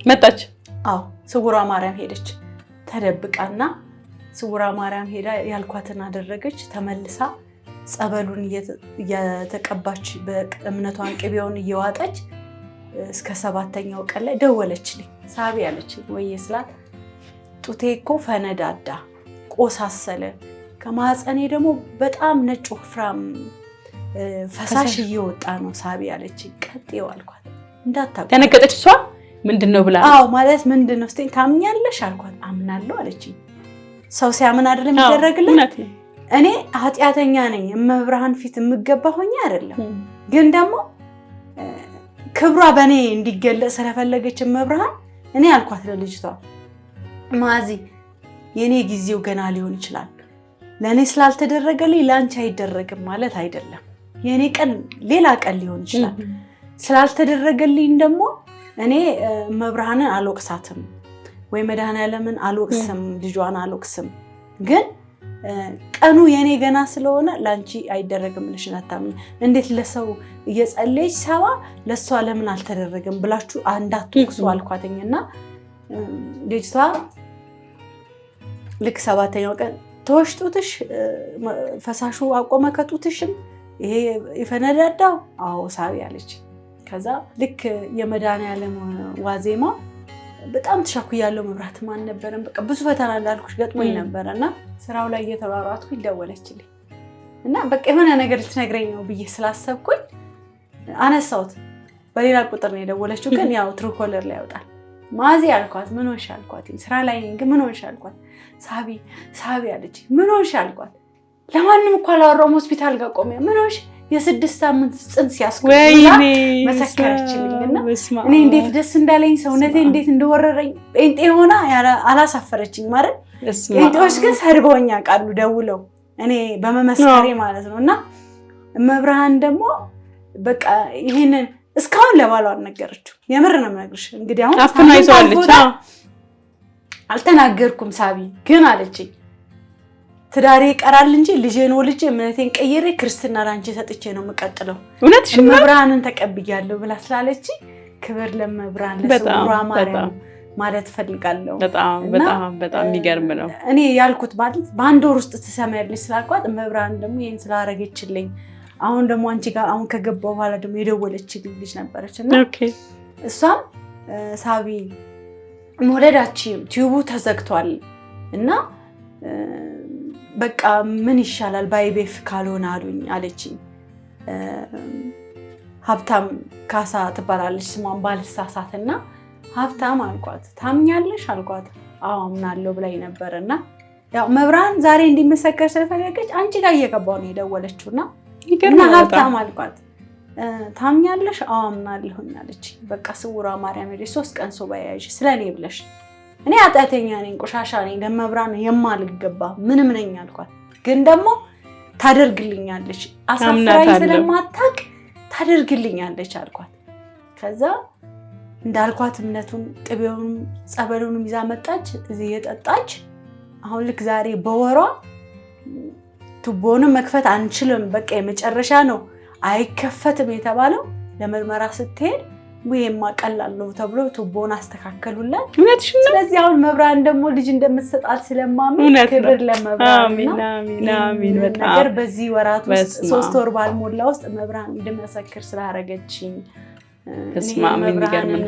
መጣች። አዎ ስውሯ ማርያም ሄደች ተደብቃና ስውሯ ማርያም ሄዳ ያልኳትን አደረገች። ተመልሳ ጸበሉን እየተቀባች በእምነቷን ቅቤውን እየዋጠች እስከ 7ኛው ቀን ላይ ደወለችልኝ። ሳቢ አለችኝ። ወይዬ ስላት ጡቴ እኮ ፈነዳዳ ቆሳሰለ፣ ከማህፀኔ ደግሞ በጣም ነጭ ወፍራም ፈሳሽ እየወጣ ነው ሳቢ አለችኝ። ቀጤው አልኳት። እንዳታውቅ ተነገጠች። እሷ ምንድነው ብላ አዎ ማለት ምንድነው ስትይ ታምኛለሽ አልኳት። አምናለሁ አለችኝ። ሰው ሲያምን አይደለም የሚደረግለት። እኔ ኃጢአተኛ ነኝ እመብርሃን ፊት የምገባ ሆኜ አይደለም፣ ግን ደግሞ ክብሯ በእኔ እንዲገለጽ ስለፈለገች እመብርሃን እኔ አልኳት ለልጅቷ ማዚ የኔ ጊዜው ገና ሊሆን ይችላል። ለኔ ስላልተደረገልኝ ላንቺ አይደረግም ማለት አይደለም። የኔ ቀን ሌላ ቀን ሊሆን ይችላል። ስላልተደረገልኝ ደግሞ እኔ እመብርሃንን አልወቅሳትም ወይ መድኃኔዓለምን አልወቅስም፣ ልጇን አልወቅስም። ግን ቀኑ የኔ ገና ስለሆነ ላንቺ አይደረግም ብለሽ አታምኚ። እንዴት ለሰው እየጸለየች ሰባ ለሷ ለምን አልተደረገም ብላችሁ እንዳትወቅሱ አልኳትኝና ልጅቷ ልክ 7ኛው ቀን ተወሽጡትሽ ፈሳሹ አቆመ ከጡትሽም ይሄ ይፈነዳዳው አዎ ሳቢ አለች። ከዛ ልክ የመድኃኔዓለም ዋዜማ በጣም ተሻኩያለሁ። መብራት ማን ነበረም በቃ ብዙ ፈተና እንዳልኩሽ ገጥሞኝ ነበርና ስራው ላይ እየተሯሯጥኩኝ ደወለችልኝ እና በቃ የሆነ ነገር ልትነግረኝ ነው ብዬ ስላሰብኩኝ አነሳሁት። በሌላ ቁጥር ነው የደወለችው፣ ግን ያው ትሩኮለር ላይ ያወጣል። ማዚ አልኳት። ምን ሆንሽ አልኳት። ስራ ላይ ነኝ ግን ምን ሆንሽ አልኳት። ሳቢ አለች። ምን ሆንሽ አልኳት። ለማንም እኮ አላወራሁም ሆስፒታል ጋር ቆሜ ምን ሆንሽ የ6 ሳምንት ጽንስ ያስቆይና መሰከረችልኝና እኔ እንዴት ደስ እንዳለኝ ሰውነቴ እንዴት እንደወረረኝ ጴንጤ ሆና አላሳፈረችኝ ማለት ጴንጤዎች ግን ሰድበውኛ ቃሉ ደውለው እኔ በመመስከሬ ማለት ነውና እመብርሃን ደግሞ በቃ ይሄንን እስካሁን ለባሏ አልነገረችው። የምር ነው የምነግርሽ። እንግዲህ አሁን አፍናይዟለች። አልተናገርኩም ሳቢ ግን አለችኝ ትዳሬ ይቀራል እንጂ ልጄን ወልጄ እምነቴን ቀይሬ ክርስትና ላንቺ ሰጥቼ ነው የምቀጥለው። እውነትሽ ነው መብርሃንን ተቀብያለሁ ብላ ስላለች ክብር ለመብርሃን ለስውሯ ማርያም ማለት ፈልጋለሁ። በጣም የሚገርም ነው። እኔ ያልኩት ማለት በአንድ ወር ውስጥ ትሰማያለሽ ስላልኳት መብርሃን ደግሞ ይሄን ስላረገችልኝ አሁን ደግሞ አንቺ ጋር አሁን ከገባው በኋላ ደግሞ የደወለችልኝ ልጅ ነበረችና እሷም ሳቢ መውለዳችን ቲዩቡ ተዘግቷል እና በቃ ምን ይሻላል ባይቤፍ ካልሆነ አሉኝ አለችኝ። ሀብታም ካሳ ትባላለች ስሟን ባልሳሳትና ሀብታም አልኳት። ታምኛለሽ አልኳት። አዎ አምናለሁ ብላኝ ነበርና ያው መብርሃን ዛሬ እንዲመሰከር ስለፈለገች አንቺ ጋር እየገባው ነው የደወለችውና ሀብታም አልኳት። ታምኛለሽ? አዎ አምናለሁኝ አለች። በቃ ስውሯ ማርያም ሄደሽ 3 ቀን ሱባኤ ያዥ ስለኔ ብለሽ እኔ ኃጢአተኛ ነኝ ቆሻሻ ነኝ ለመብርሃን የማልገባ ምንም ነኝ አልኳት። ግን ደግሞ ታደርግልኛለች አሳፍራኝ ስለማታውቅ ታደርግልኛለች አልኳት። ከዛ እንዳልኳት እምነቱን ቅቤውን ጸበሉን ይዛ መጣች። እዚህ የጠጣች አሁን ልክ ዛሬ በወሯ ቱቦንም መክፈት አንችልም በቃ የመጨረሻ ነው አይከፈትም የተባለው ለምርመራ ስትሄድ ወይማ ቀላል ነው ተብሎ ቱቦን አስተካከሉላት። እውነትሽ ነው። ስለዚህ አሁን መብራን ደግሞ ልጅ እንደምትሰጣት ስለማምን ክብር ለመብራን ነው። አሜን። በጣም ነገር በዚህ ወራት ውስጥ 3 ወር ባልሞላ ውስጥ መብራን እንድመሰክር ስላደረገችኝ መብራንን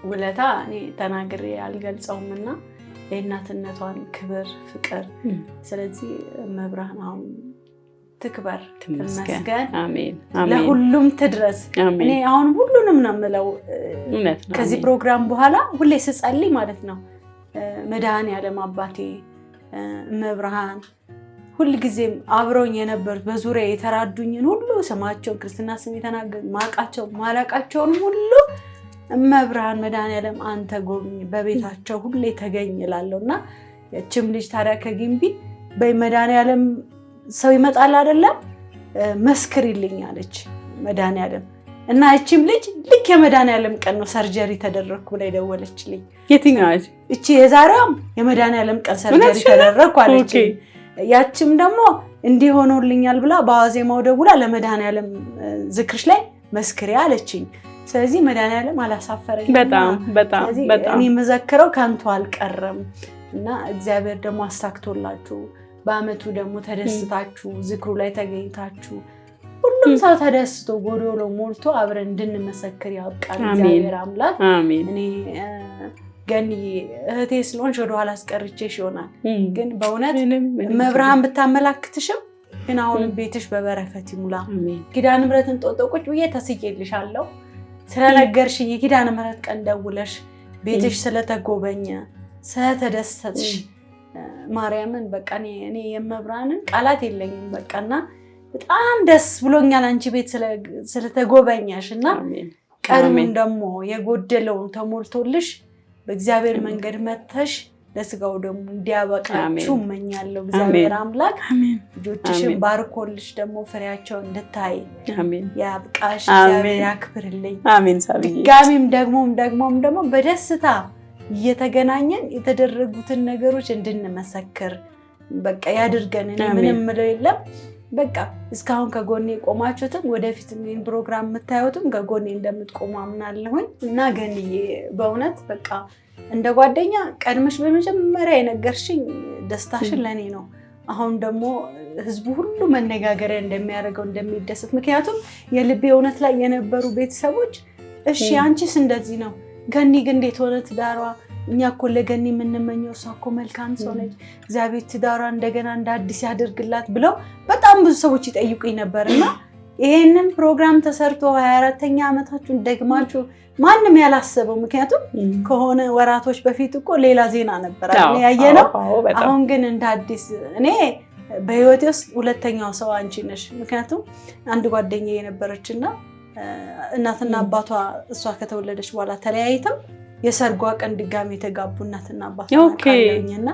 ውለታ እኔ ተናግሬ አልገልጸውምና የእናትነቷን ክብር ፍቅር ስለዚህ መብራን አሁን ትክበር ተመስገን። አሜን ለሁሉም ትድረስ። እኔ አሁን ሁሉንም ነው የምለው ከዚህ ፕሮግራም በኋላ ሁሌ ስጸልይ ማለት ነው መድኃኔዓለም አባቴ መብራን ሁሉ ጊዜም አብረውኝ የነበሩት በዙሪያ የተራዱኝን ሁሉ ስማቸውን ክርስትና ስም የተናገሩ ማቃቸው ማላቃቸውን ሁሉ መብራን መድኃኔዓለም አንተ ጎብኝ በቤታቸው ሁሌ ተገኝ እላለሁና እችም ልጅ ታዲያ ከግንቢ በመድኃኔዓለም ሰው ይመጣል አይደለም መስክሪልኝ አለች መድኃኔዓለም እና እቺም ልጅ ልክ የመድኃኔዓለም ቀን ነው ሰርጀሪ ተደረኩ ብላ ደወለችልኝ። የትኛው እቺ የዛሬውም የመድኃኔዓለም ቀን ሰርጀሪ ተደረኩ አለች። ያቺም ደግሞ እንዲሆኖልኛል ብላ በዋዜማው ደውላ ለመድኃኔዓለም ዝክርሽ ላይ መስክሪ አለችኝ። ስለዚህ መድኃኔዓለም አላሳፈረኝም። በጣም እኔ መዘክረው ካንቱ አልቀረም እና እግዚአብሔር ደግሞ አሳክቶላችሁ በአመቱ ደግሞ ተደስታችሁ ዝክሩ ላይ ተገኝታችሁ ሁሉም ሰው ተደስቶ ጎዶሎ ሞልቶ አብረን እንድንመሰክር ያብቃን እግዚአብሔር አምላክ። እኔ ገኒ እህቴ ስለሆንሽ ወደኋላ አስቀርቼሽ ይሆናል ግን በእውነት መብራን ብታመላክትሽም ግን አሁን ቤትሽ በበረከት ይሙላ። ኪዳነ ምሕረትን ጦጦ ቁጭ ብዬ ተስዬልሻለሁ ስለነገርሽኝ የኪዳነ ምሕረት ቀን ደውለሽ ቤትሽ ስለተጎበኘ ስለተደሰትሽ ማርያምን በቃ እኔ የመብራንን ቃላት የለኝም በቃና በጣም ደስ ብሎኛል አንቺ ቤት ስለተጎበኛሽ እና ቀሪውን ደግሞ የጎደለውን ተሞልቶልሽ በእግዚአብሔር መንገድ መተሽ ለስጋው ደግሞ እንዲያበቃችሁ እመኛለሁ። እግዚአብሔር አምላክ ልጆችሽን ባርኮልሽ ደግሞ ፍሬያቸውን እንድታይ ያብቃሽ። እግዚአብሔር ያክብርልኝ። ድጋሚም ደግሞ በደስታ እየተገናኘን የተደረጉትን ነገሮች እንድንመሰክር በቃ ያድርገን። እኔ ምንም ምለው የለም በቃ እስካሁን ከጎኔ ቆማችሁትም ወደፊት ይህን ፕሮግራም የምታዩትም ከጎኔ እንደምትቆሙ አምናለሁኝ እና ገንዬ በእውነት በቃ እንደ ጓደኛ ቀድመሽ በመጀመሪያ የነገርሽኝ ደስታሽን ለእኔ ነው። አሁን ደግሞ ህዝቡ ሁሉ መነጋገሪያ እንደሚያደርገው እንደሚደሰት ምክንያቱም የልቤ እውነት ላይ የነበሩ ቤተሰቦች እሺ አንቺስ እንደዚህ ነው ገኒ ግን እንዴት ሆነ ትዳሯ? እኛ እኮ ለገኒ የምንመኘው እሷ እኮ መልካም ሰው ነች እግዚአብሔር ትዳሯ እንደገና እንደ አዲስ ያደርግላት ብለው በጣም ብዙ ሰዎች ይጠይቁኝ ነበርና ይሄንን ፕሮግራም ተሰርቶ 24ኛ ዓመታችሁን ደግማችሁ ማንም ያላሰበው ምክንያቱም ከሆነ ወራቶች በፊት እኮ ሌላ ዜና ነበር ያየነው። አሁን ግን እንደ አዲስ እኔ በህይወቴ ውስጥ ሁለተኛው ሰው አንቺ ነሽ። ምክንያቱም አንድ ጓደኛዬ የነበረችና እናትና አባቷ እሷ ከተወለደች በኋላ ተለያይተው የሰርጓ ቀን ድጋሚ የተጋቡ እናትና አባቷ ካለኝና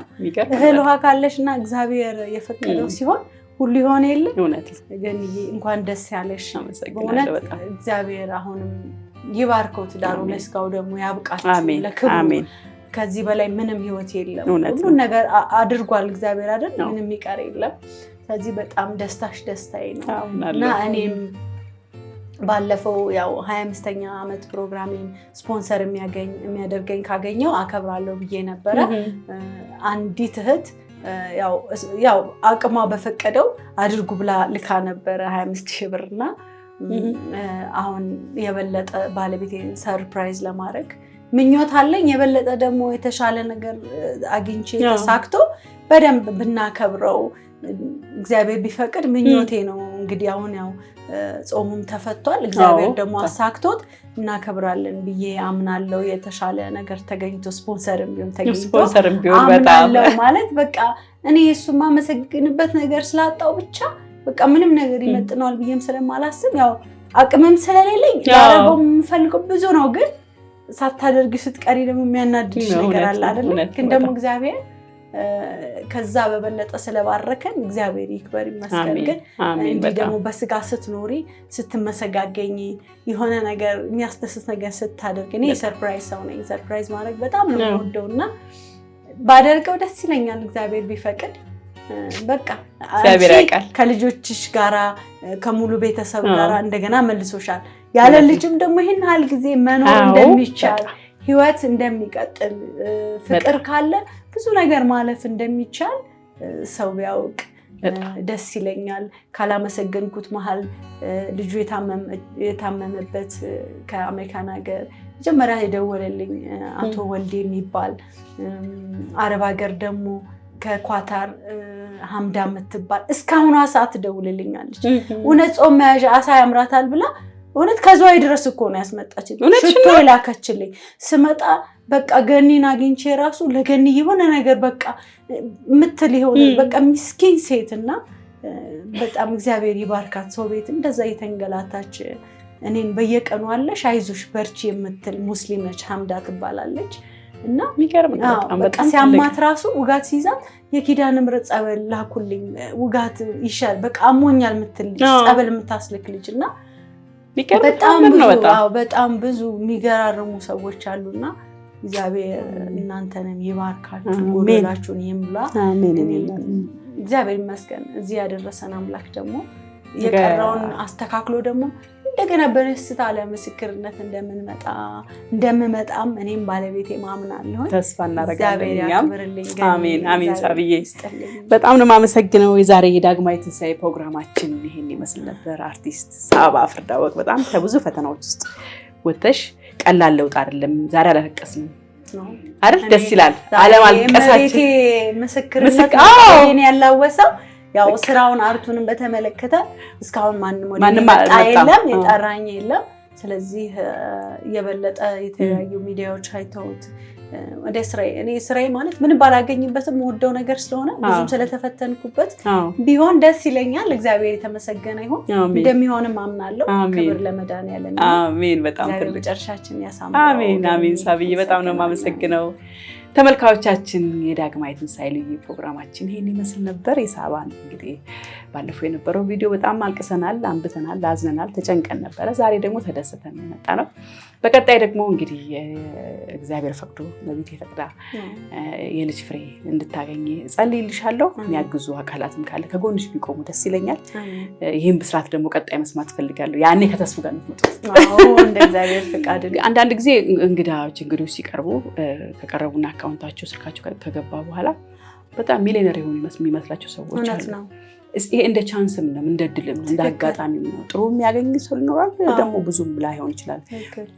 እህል ውሃ ካለሽና እግዚአብሔር የፈቀደው ሲሆን ሁሉ ይሆን የለ ግን እንኳን ደስ ያለሽ። በእውነት እግዚአብሔር አሁንም ይባርከው ትዳሩ ለስጋው ደግሞ ያብቃችሁ ለክብሩ። ከዚህ በላይ ምንም ህይወት የለም። ሁሉ ነገር አድርጓል እግዚአብሔር አይደል? ምንም ይቀር የለም። ስለዚህ በጣም ደስታሽ ደስታዬ ነው እና እኔም ባለፈው ያው 25ኛ ዓመት ፕሮግራሜን ስፖንሰር የሚያደርገኝ ካገኘው አከብራለሁ ብዬ ነበረ። አንዲት እህት ያው አቅሟ በፈቀደው አድርጉ ብላ ልካ ነበረ 25,000 ብርና አሁን የበለጠ ባለቤቴን ሰርፕራይዝ ለማድረግ ምኞት አለኝ። የበለጠ ደግሞ የተሻለ ነገር አግኝቼ ተሳክቶ በደንብ ብናከብረው እግዚአብሔር ቢፈቅድ ምኞቴ ነው። እንግዲህ አሁን ያው ጾሙም ተፈቷል እግዚአብሔር ደግሞ አሳክቶት እናከብራለን ብዬ አምናለሁ። የተሻለ ነገር ተገኝቶ ስፖንሰርም ቢሆን በጣም ማለት በቃ እኔ እሱማ ማመሰግንበት ነገር ስላጣው ብቻ በቃ ምንም ነገር ይመጥነዋል ብዬም ስለማላስብ ያው አቅምም ስለሌለኝ ያረጋው የምፈልገው ብዙ ነው። ግን ሳታደርጊ ስትቀሪ ደግሞ የሚያናድድሽ ነገር አለ አይደል? ግን ደግሞ እግዚአብሔር ከዛ በበለጠ ስለባረከን እግዚአብሔር ይክበር ይመስገን። ግን እንዲህ ደግሞ በስጋ ስትኖሪ ስትመሰጋገኝ የሆነ ነገር የሚያስደስት ነገር ስታደርግ እኔ ሰርፕራይዝ ሰው ነኝ። ሰርፕራይዝ ማድረግ በጣም ነው የምወደው እና ባደርገው ደስ ይለኛል እግዚአብሔር ቢፈቅድ። በቃ ከልጆችሽ ጋራ ከሙሉ ቤተሰብ ጋራ እንደገና መልሶሻል። ያለ ልጅም ደግሞ ይሄን ያህል ጊዜ መኖር እንደሚቻል ህይወት እንደሚቀጥል ፍቅር ካለ ብዙ ነገር ማለፍ እንደሚቻል ሰው ቢያውቅ ደስ ይለኛል። ካላመሰገንኩት መሃል ልጁ የታመመበት ከአሜሪካን ሀገር መጀመሪያ የደወለልኝ አቶ ወልዴ የሚባል አረብ ሀገር ደግሞ ከኳታር ሐምዳ የምትባል እስካሁን ሰዓት ትደውልልኛለች። እውነት ጾም መያዣ አሳ ያምራታል ብላ እውነት ከዛው ድረስ እኮ ነው ያስመጣችልኝ። ሽቶ ላከችልኝ። ስመጣ በቃ ገኒን አግኝቼ ራሱ ለገኒ የሆነ ነገር በቃ ምትል ይሆነ በቃ ምስኪን ሴትና በጣም እግዚአብሔር ይባርካት። ሰው ቤት እንደዛ የተንገላታች እኔን በየቀኑ አለሽ አይዞሽ በርቺ የምትል ሙስሊም ነች። ሐምዳ ትባላለች። እና የሚገርም ነው በቃ ሲያማት ራሱ ውጋት ሲይዛት የኪዳነ ምሕረት ጸበል ላኩልኝ ውጋት ይሻል በቃ አሞኛል የምትል ጸበል የምታስልክ ልጅና በጣም ብዙ የሚገራርሙ ሰዎች አሉና እግዚአብሔር እናንተንም ይባርካችሁ ጎደላችሁን ይሙላ። እግዚአብሔር ይመስገን እዚህ ያደረሰን አምላክ ደግሞ የቀረውን አስተካክሎ ደግሞ እንደገና በደስታ ለምስክርነት እንደምመጣም እኔም ባለቤቴ ማምናለሁ። ተስፋ እናደርጋለን። አሜን ሳብዬ በጣም ነው የማመሰግነው። የዛሬ የዳግማዊ ትንሣኤ ፕሮግራማችን ይሄን ይመስል ነበር። አርቲስት ሳባ ፍርዳወቅ በጣም ከብዙ ፈተናዎች ውስጥ ወጥተሽ ቀላል ለውጥ አይደለም ዛሬ አላለቀስንም አይደል? ደስ ይላል። አለማልቀሳችን ምስክርነት ያላወሰው ያው ስራውን አርቱንም በተመለከተ እስካሁን ማንም የለም የጠራኝ የለም። ስለዚህ የበለጠ የተለያዩ ሚዲያዎች አይተውት ወደ ስራዬ ማለት ምን ባላገኝበትም ወደው ነገር ስለሆነ ብዙም ስለተፈተንኩበት ቢሆን ደስ ይለኛል። እግዚአብሔር የተመሰገነ ይሁን። እንደሚሆንም አምናለሁ። ክብር ለመድኃኒዓለም። አሜን። በጣም ትልቅ ጨርሻችን ያሳምራል። አሜን ሳብዬ በጣም ነው የማመሰግነው። ተመልካቾቻችን የዳግማዊ ትንሣኤ ልዩ ፕሮግራማችን ይሄን ይመስል ነበር። የሳባን እንግዲህ ባለፈው የነበረው ቪዲዮ በጣም አልቅሰናል፣ አንብተናል፣ አዝነናል፣ ተጨንቀን ነበረ። ዛሬ ደግሞ ተደስተን የመጣ ነው። በቀጣይ ደግሞ እንግዲህ እግዚአብሔር ፈቅዶ ለቤት ፈቅዳ የልጅ ፍሬ እንድታገኝ ጸልይልሻለሁ። የሚያግዙ አካላትም ካለ ከጎንሽ ቢቆሙ ደስ ይለኛል። ይህን ብስራት ደግሞ ቀጣይ መስማት ፈልጋለሁ። ያኔ ከተስፉ ጋር የምትመጡት እንደ እግዚአብሔር ፈቃድ። አንዳንድ ጊዜ እንግዶች ሲቀርቡ ከቀረቡና አካውንታቸው ስልካቸው ከገባ በኋላ በጣም ሚሊዮነር የሆኑ የሚመስላቸው ሰዎች አሉ። ይሄ እንደ ቻንስም ነው፣ እንደ ድልም እንደ አጋጣሚም ነው። ጥሩ የሚያገኝ ሰው ይኖራል፣ ደግሞ ብዙም ላይሆን ይችላል።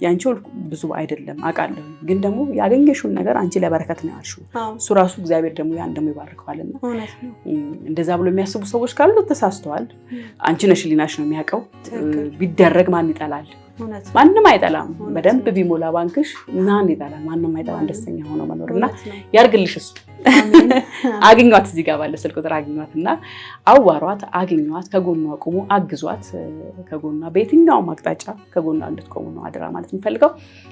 ያንቺ ብዙ አይደለም አውቃለሁ፣ ግን ደግሞ ያገኘሽውን ነገር አንቺ ለበረከት ነው ያልሽው። እሱ ራሱ እግዚአብሔር ደግሞ ያን ደግሞ ይባርከዋልና እንደዛ ብሎ የሚያስቡ ሰዎች ካሉ ተሳስተዋል። አንቺ ነሽ ሊናሽ ነው የሚያውቀው። ቢደረግ ማን ይጠላል? ማንም አይጠላም። በደንብ ቢሞላ ባንክሽ ማን ይጠላል? ማንም አይጠላም። ደስተኛ ሆኖ መኖርና ያርግልሽ እሱ። አግኟት፣ እዚህ ጋር ባለ ስልክ ቁጥር አግኟትና አዋሯት፣ አግኟት፣ ከጎኗ ቁሙ፣ አግዟት። ከጎኗ በየትኛውም አቅጣጫ ከጎኗ እንድትቆሙ ነው አደራ ማለት የምፈልገው።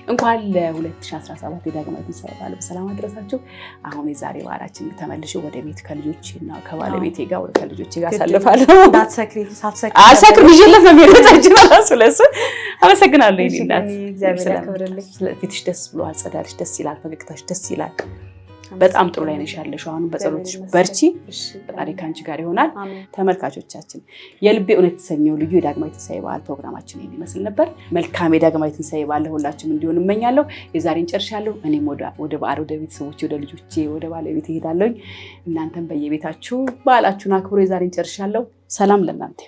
እንኳን ለ2017 የዳግማዊ ትንሣኤ በዓል በሰላም አደረሳችሁ። አሁን የዛሬ በዓላችን ተመልሼ ወደ ቤት ከልጆቼና ከባለቤቴ ጋር ወደ ከልጆቼ ጋር አሳልፋለሁ። አልሰክርም፣ ይዤለት ነው የሚሄደው ራሱ ለእሱ። አመሰግናለሁ የእኔ እናት። እግዚአብሔር ያክብርልኝ። ፊትሽ ደስ ብሏል፣ ጸዳልሽ ደስ ይላል፣ ፈገግታሽ ደስ ይላል። በጣም ጥሩ ላይ ነሽ ያለሽው። አሁን በጸሎትሽ በርቺ፣ ፈጣሪ ከአንቺ ጋር ይሆናል። ተመልካቾቻችን የልቤ እውነት የተሰኘው ልዩ የዳግማዊ ትንሣኤ በዓል ፕሮግራማችን ይሄን ይመስል ነበር። መልካም የዳግማዊ ትንሣኤ በዓል ሁላችሁም እንዲሆን እመኛለሁ። የዛሬን ጨርሻለሁ። እኔም ወደ በዓል ወደ ቤተሰቦቼ ወደ ልጆቼ ወደ ባለቤት እሄዳለሁ። እናንተም በየቤታችሁ በዓላችሁን አክብሮ የዛሬን ጨርሻለሁ። ሰላም ለእናንተ።